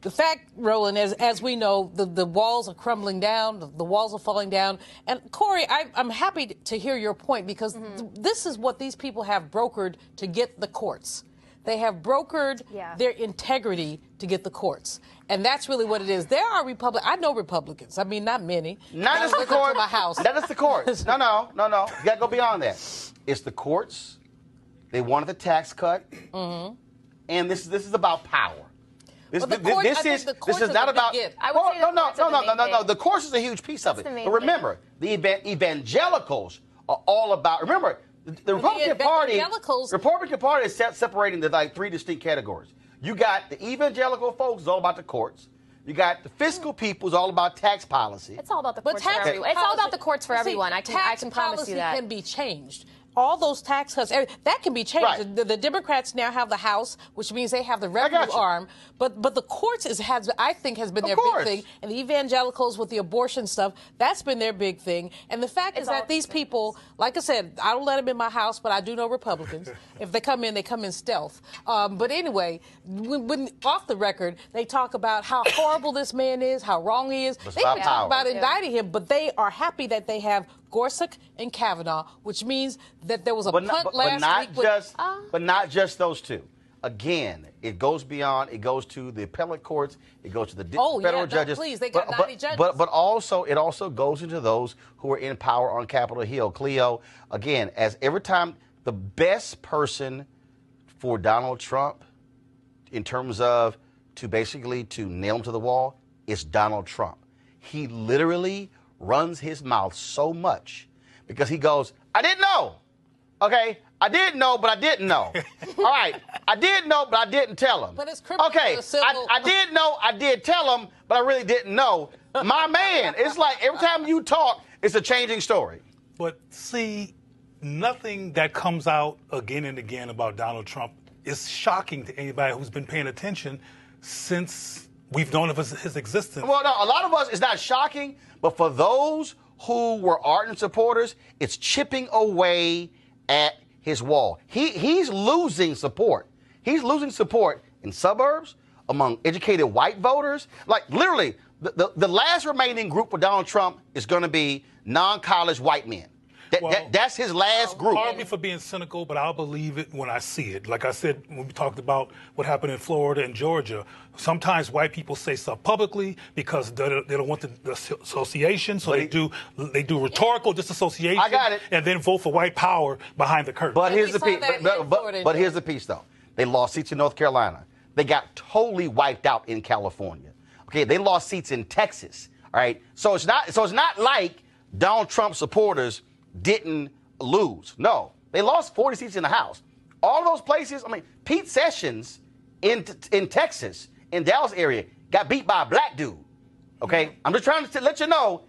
the fact, Roland, as we know, the walls are crumbling down, the walls are falling down. And Corey, I'm happy to hear your point because this is what these people have brokered to get the courts. They have brokered their integrity to get the courts. And that's really what it is. There are I know Republicans. I mean, not many. Not just the courts. My house. That is the courts. No. You got to go beyond that. It's the courts. They wanted the tax cut. Mm-hmm. And this is about power. This is not about. No. The courts is a huge piece of it. But remember, the evangelicals are all about. Remember, the Republican Party is separating the like 3 distinct categories. You got the evangelical folks, is all about the courts. You got the fiscal people, is all about tax policy. It's all about the courts for everyone. It's all about the courts for everyone. I can promise you that. Tax policy can be changed. All those tax cuts, that can be changed. Right. The Democrats now have the House, which means they have the revenue arm. But the courts I think has been their big thing. And the evangelicals with the abortion stuff, that's been their big thing. And the fact is that these people, like I said, I don't let them in my house, but I do know Republicans. If they come in stealth. But anyway, when off the record, they talk about how horrible this man is, how wrong he is. They can talk about indicting him, but they are happy that they have Gorsuch and Kavanaugh, which means that there was a punt last week. But not just those two. Again, it goes beyond. It goes to the appellate courts. It goes to the federal judges. Please, they got 90 judges. But also, it also goes into those who are in power on Capitol Hill. Cleo, again, as every time the best person for Donald Trump in terms of to nail him to the wall, it's Donald Trump. He literally runs his mouth so much because he goes, I didn't know. Okay, I did know, but I didn't know. All right, I did know, but I didn't tell him. But it's criminal. Okay, I did know, I did tell him, but I really didn't know. My man, it's like every time you talk, it's a changing story. But see, nothing that comes out again and again about Donald Trump is shocking to anybody who's been paying attention since we've known of his existence. Well, no, a lot of us, it's not shocking, but for those who were ardent supporters, it's chipping away at his wall. He's losing support. He's losing support in suburbs, among educated white voters. Like, literally, the last remaining group for Donald Trump is going to be non-college white men. That's his last group. Pardon me for being cynical, but I'll believe it when I see it. Like I said, when we talked about what happened in Florida and Georgia, sometimes white people say stuff publicly because they don't want the association, so they do rhetorical disassociation. I got it. And then vote for white power behind the curtain. But here's the piece. But here's the piece, though. They lost seats in North Carolina. They got totally wiped out in California. Okay, they lost seats in Texas. All right, so it's not like Donald Trump supporters didn't lose. No, they lost 40 seats in the House. All those places, I mean, Pete Sessions in Texas, in Dallas area, got beat by a black dude. Okay? I'm just trying to let you know,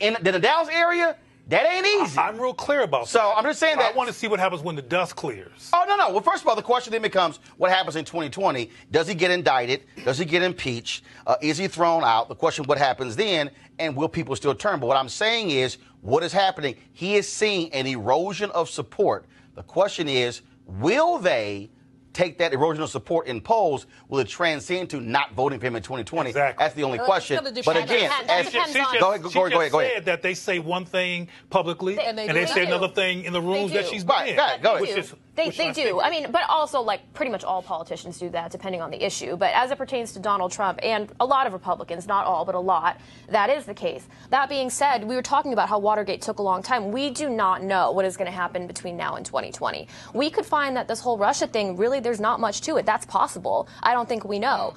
in the Dallas area, that ain't easy. I'm real clear about that. So I'm just saying that. I want to see what happens when the dust clears. Oh, no. Well, first of all, the question then becomes, what happens in 2020? Does he get indicted? Does he get impeached? Is he thrown out? The question, what happens then? And will people still turn? But what I'm saying is, what is happening? He is seeing an erosion of support. The question is, will they take that erosion of support in polls? Will it transcend to not voting for him in 2020? Exactly. That's the only question. But again, go ahead. Said that they say one thing publicly and they say another thing in the rooms that she's been in. Go ahead. They do. I mean, but also, like, pretty much all politicians do that, depending on the issue. But as it pertains to Donald Trump and a lot of Republicans, not all, but a lot, that is the case. That being said, we were talking about how Watergate took a long time. We do not know what is going to happen between now and 2020. We could find that this whole Russia thing, really, there's not much to it. That's possible. I don't think we know.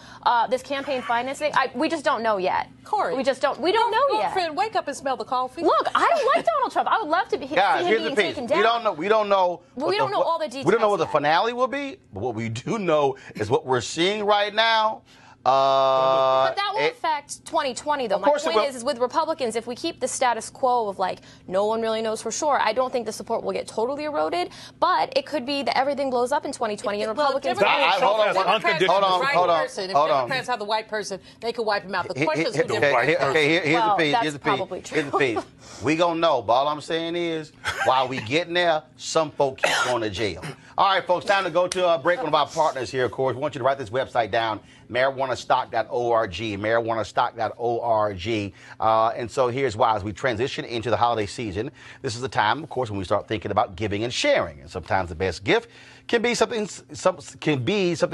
This campaign finance thing, we just don't know yet. Corey, we don't know yet. Girlfriend, wake up and smell the coffee. Look, I don't like Donald Trump. I would love to see him being taken down. We don't know. We don't know all the details. We don't know what the finale will be, but what we do know is what we're seeing right now. But that will affect 2020, though. My point is with Republicans, if we keep the status quo of, like, no one really knows for sure, I don't think the support will get totally eroded, but it could be that everything blows up in 2020 and Republicans... Hold on. Democrats have the white person, they could wipe him out. The question is who the white person. Here's the piece. We gonna know, but all I'm saying is, while we getting there, some folks keep going to jail. All right, folks, time to go to a break. One of our partners here, of course. We want you to write this website down, marijuanastock.org, marijuanastock.org. And so here's why. As we transition into the holiday season, this is the time, of course, when we start thinking about giving and sharing. And sometimes the best gift can be something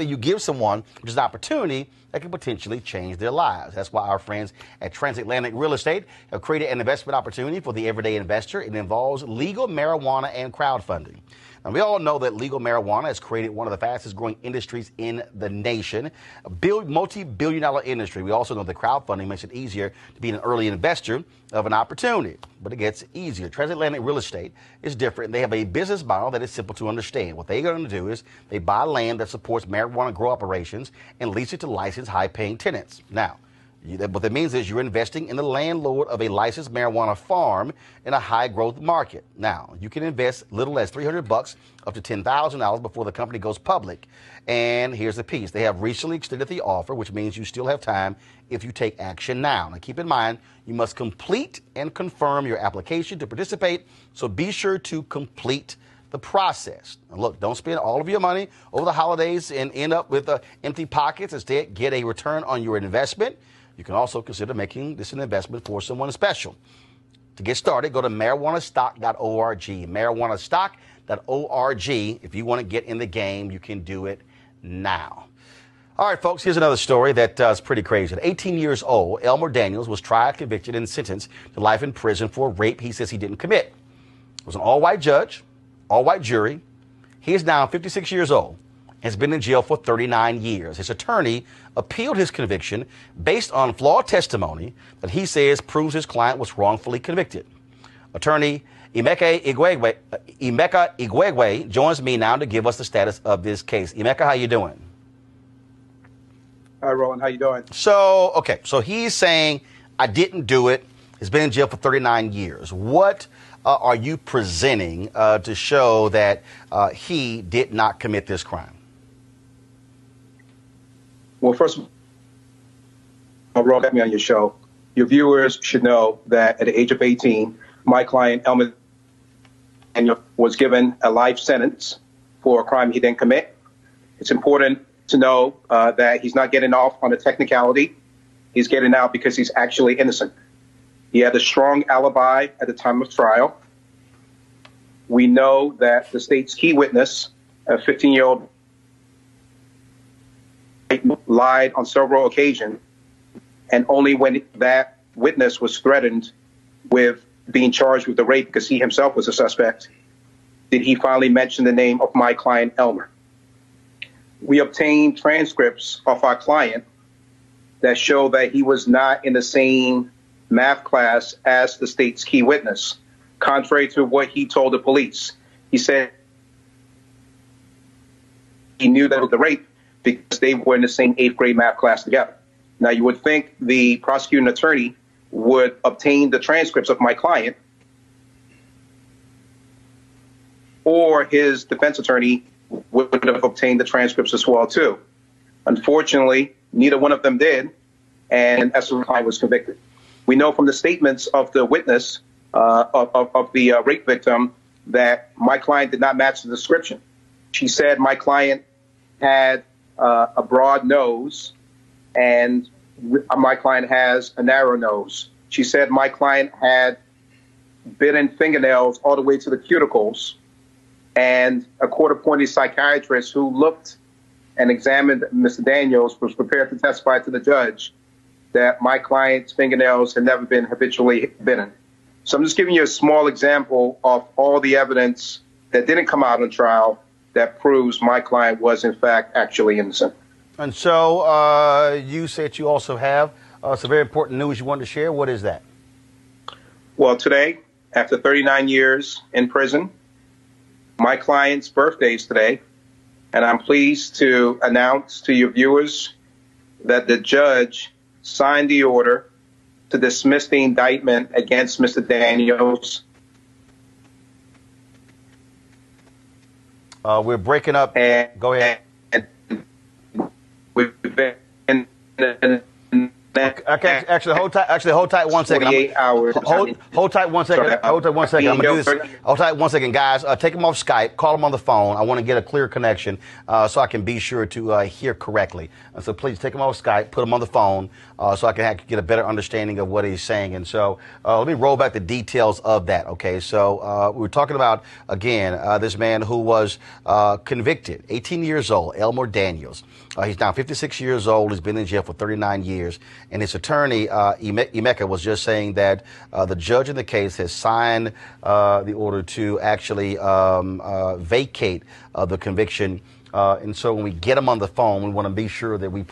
you give someone, which is an opportunity that can potentially change their lives. That's why our friends at Transatlantic Real Estate have created an investment opportunity for the everyday investor. It involves legal marijuana and crowdfunding. Now, we all know that legal marijuana has created one of the fastest growing industries in the nation, a multi-billion-dollar industry. We also know that crowdfunding makes it easier to be an early investor of an opportunity, but it gets easier. Transatlantic Real Estate is different. They have a business model that is simple to understand. What they're going to do is they buy land that supports marijuana grow operations and lease it to licensed high-paying tenants. Now, what that means is you're investing in the landlord of a licensed marijuana farm in a high-growth market. Now, you can invest little as $300 up to $10,000 before the company goes public. And here's the piece. They have recently extended the offer, which means you still have time if you take action now. Now, keep in mind, you must complete and confirm your application to participate, so be sure to complete the process. Now, look, don't spend all of your money over the holidays and end up with empty pockets. Instead, get a return on your investment. You can also consider making this an investment for someone special. To get started, go to marijuanastock.org. Marijuanastock.org. If you want to get in the game, you can do it now. All right, folks, here's another story that is pretty crazy. At 18 years old, Elmer Daniels was tried, convicted, and sentenced to life in prison for a rape he says he didn't commit. It was an all-white judge, all-white jury. He is now 56 years old. has been in jail for 39 years. His attorney appealed his conviction based on flawed testimony that he says proves his client was wrongfully convicted. Attorney Emeka Igwegwe joins me now to give us the status of this case. Emeka, how you doing? Hi, Roland. How you doing? So he's saying, I didn't do it. He's been in jail for 39 years. What are you presenting to show that he did not commit this crime? Well, first of all, Roland, had me on your show. Your viewers should know that at the age of 18, my client, Elmer, was given a life sentence for a crime he didn't commit. It's important to know that he's not getting off on a technicality. He's getting out because he's actually innocent. He had a strong alibi at the time of trial. We know that the state's key witness, a 15-year-old, lied on several occasions, and only when that witness was threatened with being charged with the rape because he himself was a suspect, did he finally mention the name of my client, Elmer. We obtained transcripts of our client that show that he was not in the same math class as the state's key witness, contrary to what he told the police. He said he knew that it was the rape because they were in the same 8th grade math class together. Now, you would think the prosecuting attorney would obtain the transcripts of my client, or his defense attorney would have obtained the transcripts as well, too. Unfortunately, neither one of them did, and that's why my client was convicted. We know from the statements of the witness of the rape victim that my client did not match the description. She said my client had a broad nose, and my client has a narrow nose. She said my client had bitten fingernails all the way to the cuticles, and a court-appointed psychiatrist who looked and examined Mr. Daniels was prepared to testify to the judge that my client's fingernails had never been habitually bitten. So I'm just giving you a small example of all the evidence that didn't come out on trial that proves my client was, in fact, actually innocent. And so you said you also have some very important news you wanted to share. What is that? Well, today, after 39 years in prison, my client's birthday is today, and I'm pleased to announce to your viewers that the judge signed the order to dismiss the indictment against Mr. Daniels. We're breaking up. Go ahead. We've been Okay, actually, hold tight 1 second. 48 hours. Hold tight 1 second. Hold tight 1 second. I'm going to do this. Hold tight 1 second, guys. Take him off Skype. Call him on the phone. I want to get a clear connection so I can be sure to hear correctly. So please take him off Skype, put him on the phone so I can get a better understanding of what he's saying. And so let me roll back the details of that. Okay, so we were talking about, again, this man who was convicted, 18 years old, Elmer Daniels. He's now 56 years old. He's been in jail for 39 years. And his attorney, Emeka, was just saying that the judge in the case has signed the order to actually vacate the conviction. And so when we get him on the phone, we want to be sure that we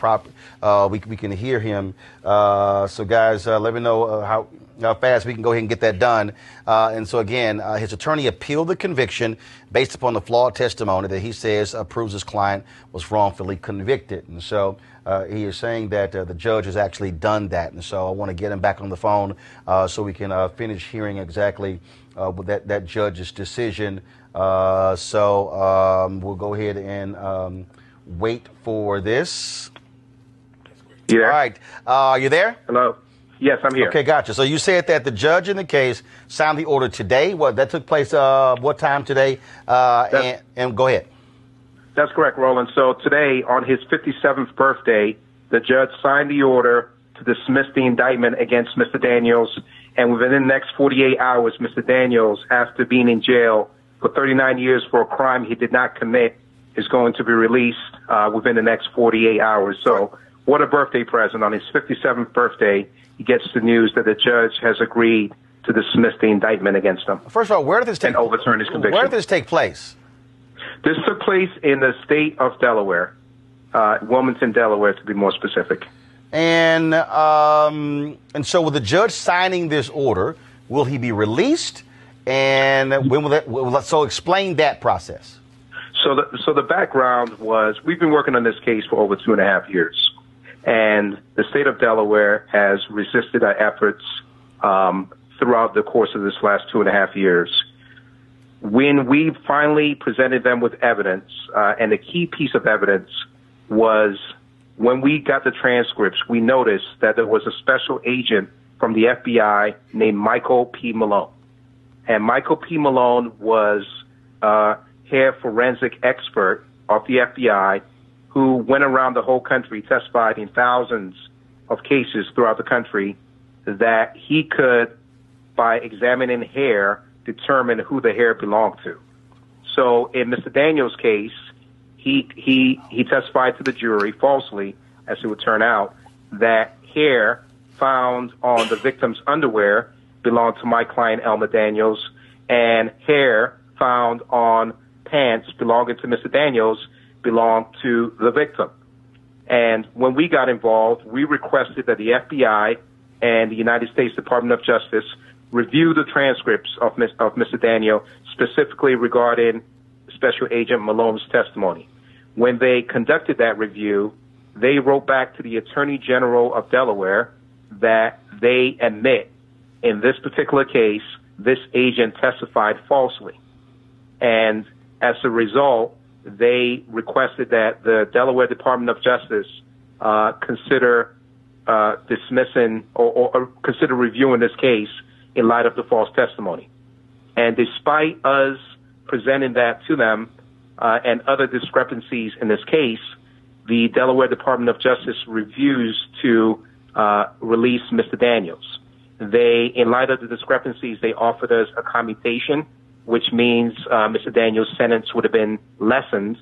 can hear him. So guys, let me know how fast we can go ahead and get that done. And so again, his attorney appealed the conviction based upon the flawed testimony that he says proves his client was wrongfully convicted. And so he is saying that the judge has actually done that. And so I want to get him back on the phone so we can finish hearing exactly that judge's decision. So we'll go ahead and wait for this. You there? All right. Are you there? Hello. Yes, I'm here. Okay, gotcha. So you said that the judge in the case signed the order today. What that took place? What time today? And go ahead. That's correct, Roland. So today, on his 57th birthday, the judge signed the order to dismiss the indictment against Mr. Daniels. And within the next 48 hours, Mr. Daniels, after being in jail for 39 years for a crime he did not commit, is going to be released within the next 48 hours. So what a birthday present. On his 57th birthday, he gets the news that the judge has agreed to dismiss the indictment against him. First of all, where did this take and overturn his conviction. Where did this take place? This took place in the state of Delaware, Wilmington, Delaware, to be more specific. And so with the judge signing this order, will he be released? And when will that? So explain that process. So the background was we've been working on this case for over 2.5 years, and the state of Delaware has resisted our efforts throughout the course of this last 2.5 years. When we finally presented them with evidence, and the key piece of evidence was when we got the transcripts, we noticed that there was a special agent from the FBI named Michael P. Malone. And Michael P. Malone was a hair forensic expert of the FBI who went around the whole country, testified in thousands of cases throughout the country, that he could, by examining hair, determine who the hair belonged to. So in Mr. Daniels' case, he testified to the jury falsely, as it would turn out, that hair found on the victim's underwear belonged to my client, Elmer Daniels, and hair found on pants belonging to Mr. Daniels belonged to the victim. And when we got involved, we requested that the FBI and the United States Department of Justice review the transcripts of Mr. Daniel, specifically regarding Special Agent Malone's testimony. When they conducted that review, they wrote back to the Attorney General of Delaware that they admit in this particular case, this agent testified falsely. And as a result, they requested that the Delaware Department of Justice consider dismissing or consider reviewing this case in light of the false testimony. And despite us presenting that to them and other discrepancies in this case, the Delaware Department of Justice refused to release Mr. Daniels. They, in light of the discrepancies, they offered us a commutation, which means Mr. Daniels' sentence would have been lessened,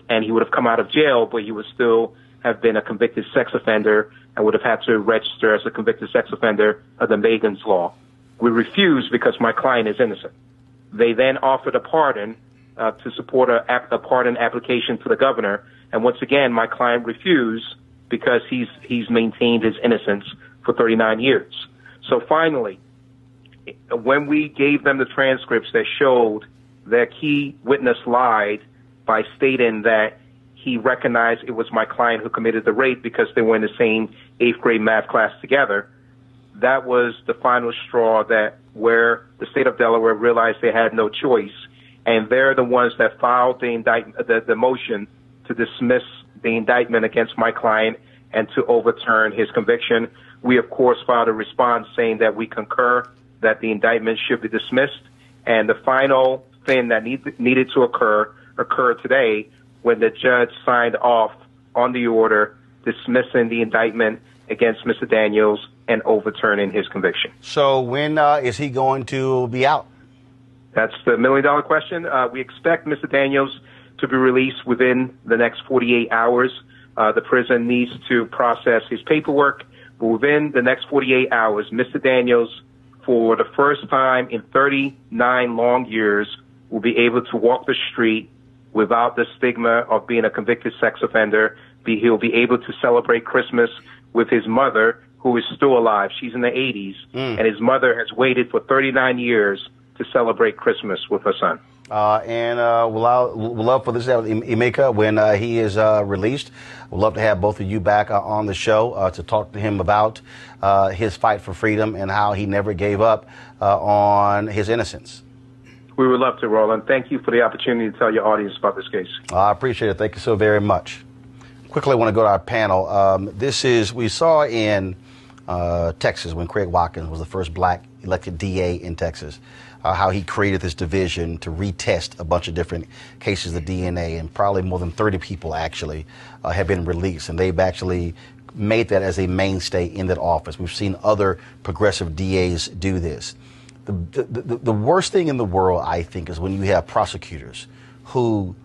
and he would have come out of jail, but he would still have been a convicted sex offender and would have had to register as a convicted sex offender under Megan's law. We refused because my client is innocent. They then offered a pardon to support a pardon application to the governor, and once again, my client refused because he's maintained his innocence for 39 years. So finally, when we gave them the transcripts that showed their key witness lied by stating that he recognized it was my client who committed the rape because they were in the same 8th grade math class together, that was the final straw that where the state of Delaware realized they had no choice, and they're the ones that filed the motion to dismiss the indictment against my client and to overturn his conviction. We, of course, filed a response saying that we concur that the indictment should be dismissed. And the final thing that needed to occurred today when the judge signed off on the order dismissing the indictment against Mr. Daniels and overturning his conviction. So when is he going to be out? That's the million-dollar question. We expect Mr. Daniels to be released within the next 48 hours. The prison needs to process his paperwork. But within the next 48 hours, Mr. Daniels, for the first time in 39 long years, will be able to walk the street without the stigma of being a convicted sex offender. He'll be able to celebrate Christmas with his mother, who is still alive. She's in the 80s, and his mother has waited for 39 years to celebrate Christmas with her son. We'll love for this, Emeka, when he is released. We'd love to have both of you back on the show to talk to him about his fight for freedom and how he never gave up on his innocence. We would love to, Roland. Thank you for the opportunity to tell your audience about this case. I appreciate it. Thank you so very much. Quickly, I want to go to our panel. We saw in Texas when Craig Watkins was the first black elected DA in Texas, how he created this division to retest a bunch of different cases of DNA, and probably more than 30 people actually have been released, and they've actually made that as a mainstay in that office. We've seen other progressive DAs do this. The worst thing in the world, I think, is when you have prosecutors who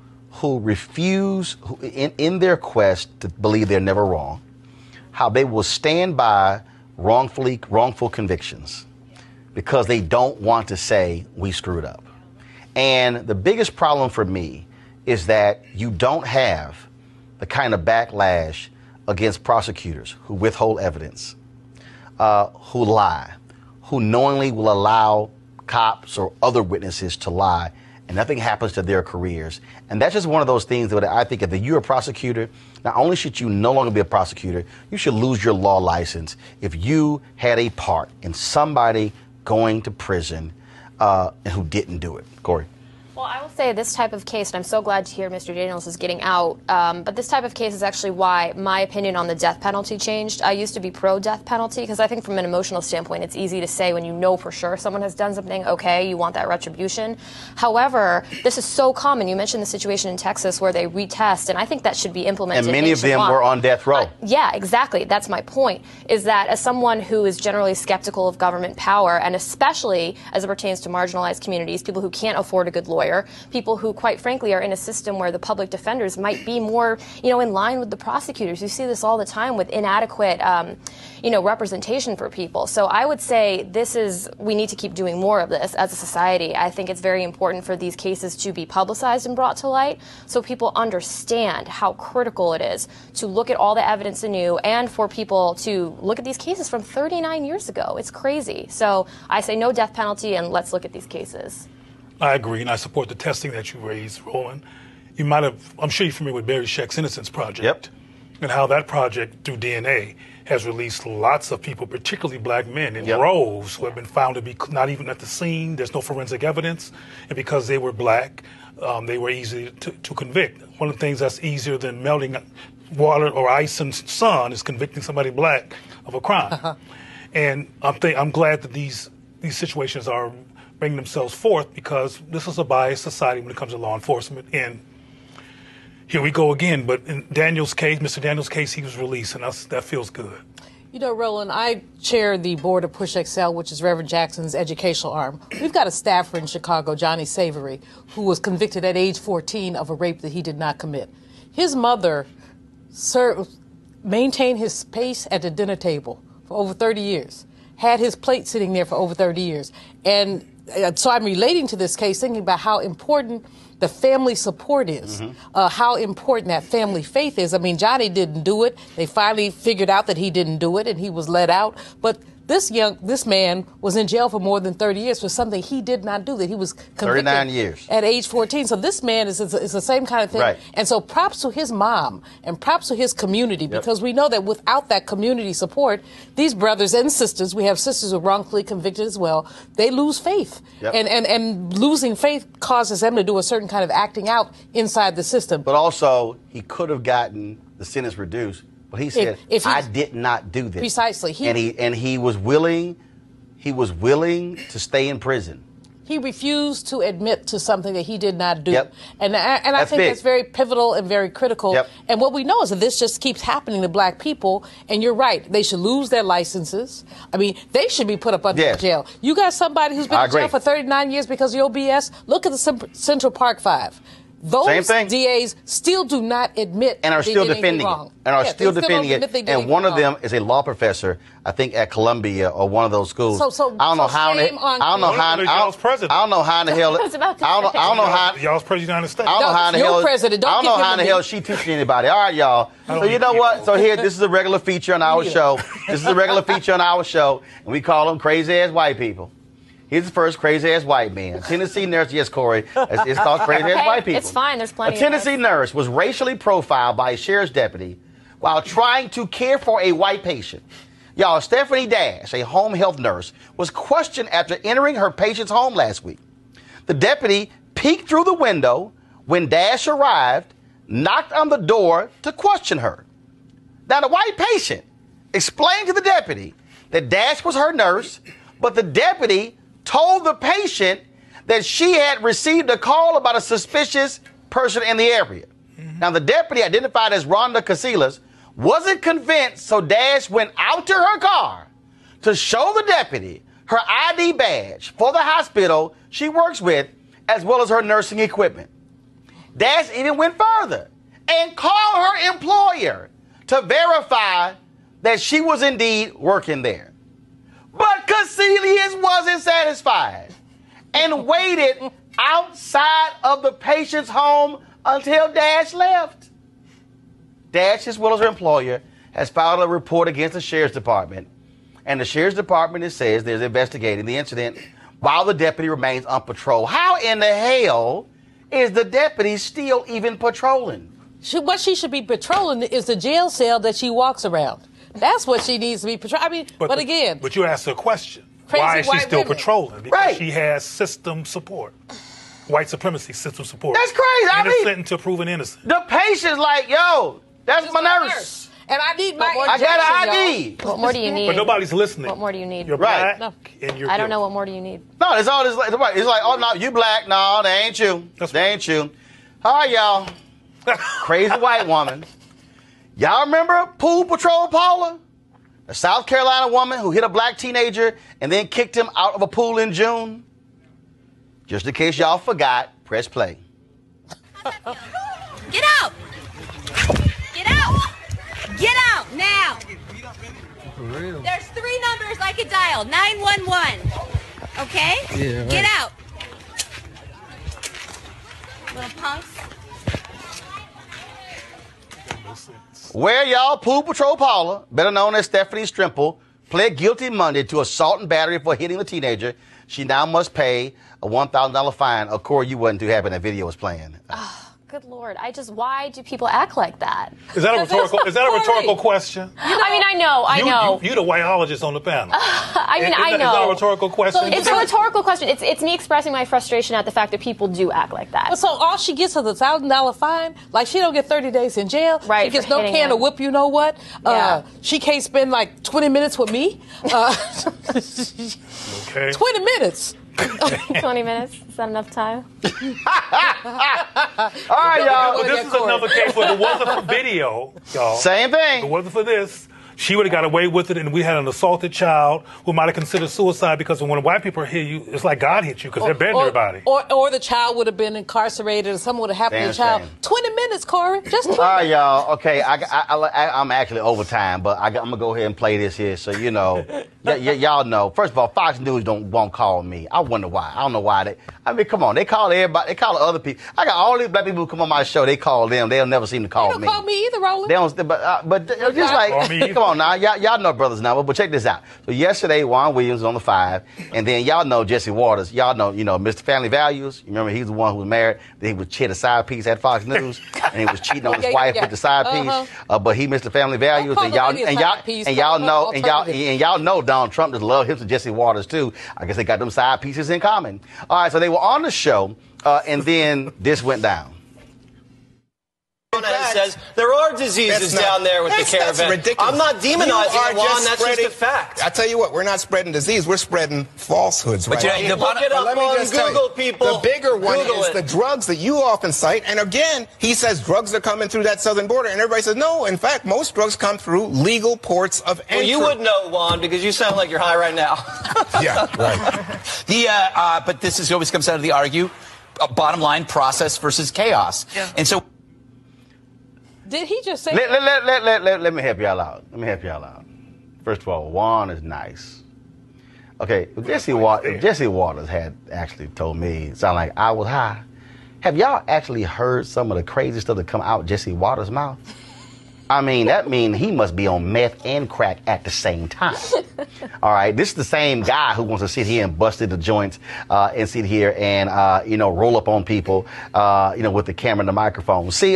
refuse, in their quest to believe they're never wrong, how they will stand by wrongful convictions because they don't want to say we screwed up. And the biggest problem for me is that you don't have the kind of backlash against prosecutors who withhold evidence, who lie, who knowingly will allow cops or other witnesses to lie, and nothing happens to their careers. And that's just one of those things that I think if you're a prosecutor, not only should you no longer be a prosecutor, you should lose your law license if you had a part in somebody going to prison and who didn't do it. Corey. Well, I will say this type of case, and I'm so glad to hear Mr. Daniels is getting out, but this type of case is actually why my opinion on the death penalty changed. I used to be pro-death penalty because I think from an emotional standpoint, it's easy to say when you know for sure someone has done something, okay, you want that retribution. However, this is so common. You mentioned the situation in Texas where they retest, and I think that should be implemented And many of them were on death row. Yeah, exactly. That's my point, is that as someone who is generally skeptical of government power, and especially as it pertains to marginalized communities, people who can't afford a good lawyer, people who, quite frankly, are in a system where the public defenders might be more, in line with the prosecutors. You see this all the time with inadequate, representation for people. So I would say we need to keep doing more of this as a society. I think it's very important for these cases to be publicized and brought to light so people understand how critical it is to look at all the evidence anew and for people to look at these cases from 39 years ago. It's crazy. So I say no death penalty and let's look at these cases. I agree, and I support the testing that you raised, Roland. I'm sure you're familiar with Barry Scheck's Innocence Project. Yep. And how that project, through DNA, has released lots of people, particularly black men, in Yep. droves, who have been found to be not even at the scene. There's no forensic evidence. And because they were black, they were easy to convict. One of the things that's easier than melting water or ice in sun is convicting somebody black of a crime. And I'm glad that these situations are bring themselves forth because this is a biased society when it comes to law enforcement. And here we go again. But in Daniel's case, Mr. Daniel's case, he was released, and that feels good. Roland, I chair the board of Push Excel, which is Reverend Jackson's educational arm. We've got a staffer in Chicago, Johnny Savory, who was convicted at age 14 of a rape that he did not commit. His mother maintained his pace at the dinner table for over 30 years, had his plate sitting there for over 30 years. And so I'm relating to this case, thinking about how important the family support is, how important that family faith is. I mean, Johnny didn't do it. They finally figured out that he didn't do it, and he was let out. But this man was in jail for more than 30 years for something he did not do, that he was convicted 39 years at age 14. So this man is the same kind of thing. Right. And so props to his mom and props to his community, because we know that without that community support, these brothers and sisters, we have sisters who are wrongfully convicted as well, they lose faith. Yep. And losing faith causes them to do a certain kind of acting out inside the system. But also, he could have gotten the sentence reduced. But he said, I did not do this. Precisely. He was willing to stay in prison. He refused to admit to something that he did not do. Yep. And I think that's very pivotal and very critical. Yep. And what we know is that this just keeps happening to black people. And you're right. They should lose their licenses. I mean, they should be put up under jail. You got somebody who's been in jail for 39 years because of your BS? Look at the Central Park Five. Those DAs still do not admit and are still defending it. And are still defending it. And one of them is a law professor, I think at Columbia or one of those schools. I don't know how in the hell. I don't know how in the hell. Y'all's president of the United States. I don't know how in the hell. I don't know how in the hell she teaching anybody. All right, y'all. So you know what? So here, this is a regular feature on our show. This is a regular feature on our show, and we call them crazy ass white people. He's the first crazy-ass white man. Tennessee nurse, yes, Corey, it's called crazy-ass white people. It's fine, there's plenty of A Tennessee nurse was racially profiled by a sheriff's deputy while trying to care for a white patient. Y'all, Stephanie Dash, a home health nurse, was questioned after entering her patient's home last week. The deputy peeked through the window when Dash arrived, knocked on the door to question her. Now, the white patient explained to the deputy that Dash was her nurse, but the deputy told the patient that she had received a call about a suspicious person in the area. Now, the deputy, identified as Rhonda Casillas, wasn't convinced, so Dash went out to her car to show the deputy her ID badge for the hospital she works with, as well as her nursing equipment. Dash even went further and called her employer to verify that she was indeed working there. But Casillas wasn't satisfied and waited outside of the patient's home until Dash left. Dash, as well as her employer, has filed a report against the Sheriff's Department. And the Sheriff's Department says they're investigating the incident while the deputy remains on patrol. How in the hell is the deputy still even patrolling? What she should be patrolling is the jail cell that she walks around. That's what she needs to be patrolling. I mean, but again. But you asked her a question. Why is she still patrolling? Because she has system support. White supremacy system support. That's crazy. Innocent until proven innocent. The patient's like, yo, that's my nurse. And I need my I got an ID. What more do you need? But nobody's listening. What more do you need? You're right. black and you're I don't know what more do you need. No, it's all this. It's like, oh no, you black. No, they ain't you. They ain't you. Hi, y'all. Crazy white woman. Y'all remember Pool Patrol Paula? A South Carolina woman who hit a black teenager and then kicked him out of a pool in June? Just in case y'all forgot, press play. Get out! Get out! Get out now! There's 3 numbers I could dial. 911. Okay? Yeah, right. Get out. Little punks. Where y'all Pool Patrol Paula, better known as Stephanie Strimple, pled guilty Monday to assault and battery for hitting the teenager. She now must pay a $1,000 fine. Of course, you wasn't too happy when that video was playing. Good Lord. Why do people act like that? Is that a rhetorical question? I know. You're the whiteologist on the panel. I know. Is that a rhetorical question? So it's a rhetorical question. It's me expressing my frustration at the fact that people do act like that. So all she gets is a $1,000 fine? Like, she don't get 30 days in jail? Right. She gets no can of whoop, you know what? Yeah. She can't spend like 20 minutes with me? Okay. 20 minutes. 20 minutes? Is that enough time? All right, y'all. Well, this is another case where it wasn't for video, y'all. Same thing. If it wasn't for this, she would have got away with it, and we had an assaulted child who might have considered suicide, because when white people hit you, it's like God hit you because they're betting everybody. Or the child would have been incarcerated, or something would have happened to the child. 20 minutes, Corey. Just 20 All right, y'all. Okay, I'm actually over time, but I'm going to go ahead and play this here so you know. Y'all know. First of all, Fox News won't call me. I wonder why. I don't know why. Come on. They call everybody. They call other people. I got all these black people who come on my show. They call them. They'll never seem to call me. They don't call me either, Roland. They don't. But just like, come on now. Y'all know brother's number. But check this out. So yesterday, Juan Williams was on the 5, and then y'all know Jesse Waters. Y'all know, Mr. Family Values. You remember he's the one who was married. Then he was a side piece at Fox News, and he was cheating on his wife with the side piece. But he Mr. Family Values, and y'all know Donald Trump just love him to Jesse Waters too. I guess they got them side pieces in common. All right, so they were on the show, and then this went down. Says there are diseases down there with the caravan. That's ridiculous. I'm not demonizing it, Juan. That's just a fact. I tell you what, we're not spreading disease. We're spreading falsehoods. But right now. look it up on Google, people. The bigger one Google is the drugs that you often cite. And again, he says drugs are coming through that southern border. And everybody says, no, in fact, most drugs come through legal ports of entry. Well, you would know, Juan, because you sound like you're high right now. Yeah, right. But this always comes down to the bottom line, process versus chaos. Yeah. And so. Did he just say? Let me help y'all out. First of all, Juan is nice. Okay, Jesse Waters had actually told me, it sounded like I was high. Have y'all actually heard some of the crazy stuff that come out Jesse Waters' mouth? I mean, that means he must be on meth and crack at the same time. All right, this is the same guy who wants to sit here and bust the joints and sit here and, roll up on people, with the camera and the microphone. See,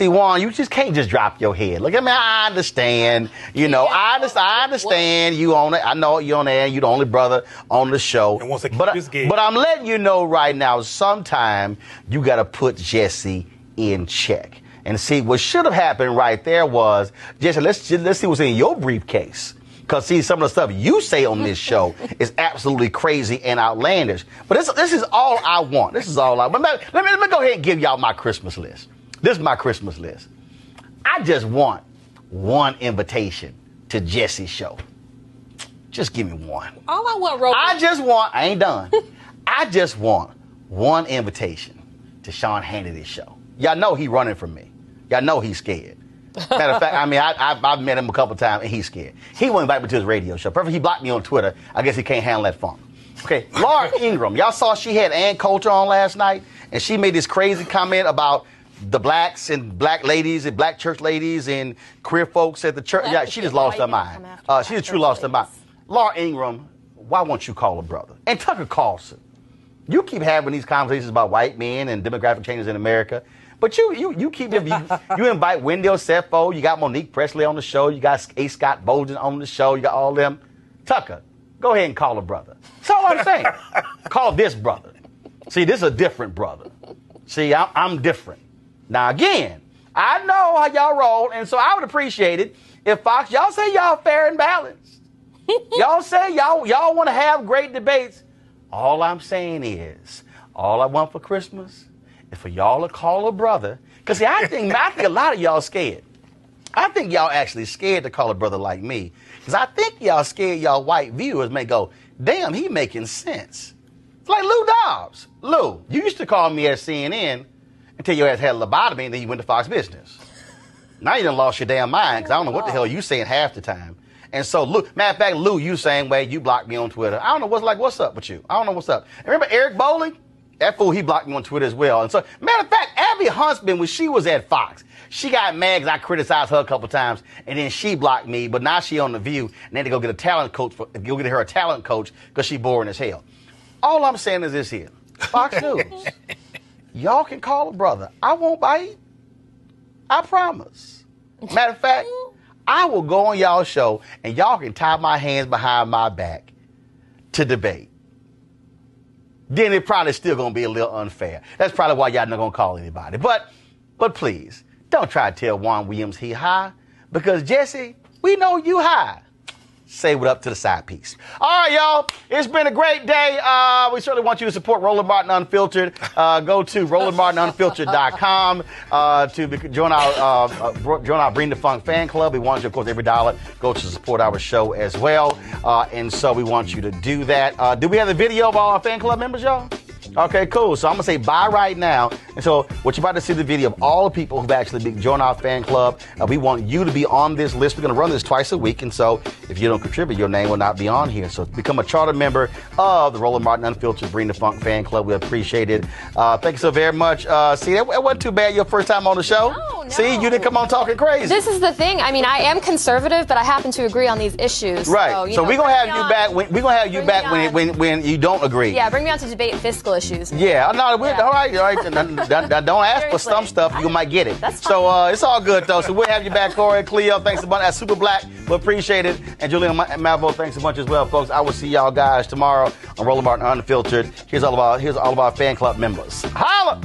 Juan, you just can't just drop your head. Look, I understand, I understand you on it. I know you on there. You the only brother on the show. But I'm letting you know right now, sometime you got to put Jesse in check. And see, what should have happened right there was, Jesse, let's see what's in your briefcase. Because, see, some of the stuff you say on this show is absolutely crazy and outlandish. But this is all I want. Let me go ahead and give y'all my Christmas list. This is my Christmas list. I just want one invitation to Jesse's show. Just give me one. All I want, Roland. I ain't done. I just want one invitation to Sean Hannity's show. Y'all know he running from me. Y'all know he's scared. Matter of fact, I've met him a couple times and he's scared. He won't invite me to his radio show. Perfect. He blocked me on Twitter. I guess he can't handle that funk. Okay, Laura Ingraham. Y'all saw she had Ann Coulter on last night, and she made this crazy comment about the blacks and black ladies and black church ladies and queer folks at the church. Yeah, she just lost her mind. She just truly lost her mind. Laura Ingraham, why won't you call her brother? And Tucker Carlson, you keep having these conversations about white men and demographic changes in America, but you keep you invite Wendell Sefo, you got Monique Presley on the show, you got A. Scott Bolden on the show, you got all them. Tucker, go ahead and call her brother. That's all I'm saying. Call this brother. See, this is a different brother. See, I'm different. Now, again, I know how y'all roll, and so I would appreciate it if Fox, y'all say y'all fair and balanced. Y'all say y'all want to have great debates. All I'm saying is, all I want for Christmas is for y'all to call a brother. Because, see, I think a lot of y'all scared. I think y'all actually scared to call a brother like me. Because I think y'all scared y'all white viewers may go, damn, he making sense. It's like Lou Dobbs. Lou, you used to call me at CNN until your ass had a lobotomy and then you went to Fox Business. Now you done lost your damn mind because I don't know what the hell you saying half the time. And so, Lou, matter of fact, Lou, you same way, you blocked me on Twitter. I don't know what's up with you. I don't know what's up. And remember Eric Bowling? That fool, he blocked me on Twitter as well. And so, matter of fact, Abby Huntsman, when she was at Fox, she got mad because I criticized her a couple times, and then she blocked me, but now she on The View, and then to go get a talent coach, go get her a talent coach because she boring as hell. All I'm saying is this here. Fox News. Y'all can call a brother. I won't bite. I promise. Matter of fact, I will go on y'all show and y'all can tie my hands behind my back to debate. Then it probably still gonna be a little unfair. That's probably why y'all not gonna call anybody. But please, don't try to tell Juan Williams he high, because Jesse, we know you high. Say what up to the side piece. All right, y'all. It's been a great day. We certainly want you to support Roland Martin Unfiltered. Go to RolandMartinUnfiltered.com to join our Bring the Funk fan club. We want you, of course, every dollar go to support our show as well. And so we want you to do that. Do we have the video of all our fan club members, y'all? Okay, cool. So I'm going to say bye right now. And so what you're about to see the video of all the people who've actually joined our fan club. We want you to be on this list. We're going to run this twice a week. And so if you don't contribute, your name will not be on here. So become a charter member of the Roland Martin Unfiltered Bring the Funk fan club. We appreciate it. Thank you so very much. See, that wasn't too bad your first time on the show. No. See, you didn't come on talking crazy. This is the thing. I mean, I am conservative, but I happen to agree on these issues. Right. So we're going to have you back. We're going to have you back when you don't agree. Yeah, bring me on to debate fiscal issues. Yeah, no, all right. Don't ask for some stuff. You might get it. That's fine. So it's all good, though. So we'll have you back, Corey, Cleo. Thanks a bunch. That's Super Black. We appreciate it. And Julian Mavo, thanks a bunch as well, folks. I will see y'all guys tomorrow on Roland Martin Unfiltered. Here's all of our fan club members. Holla!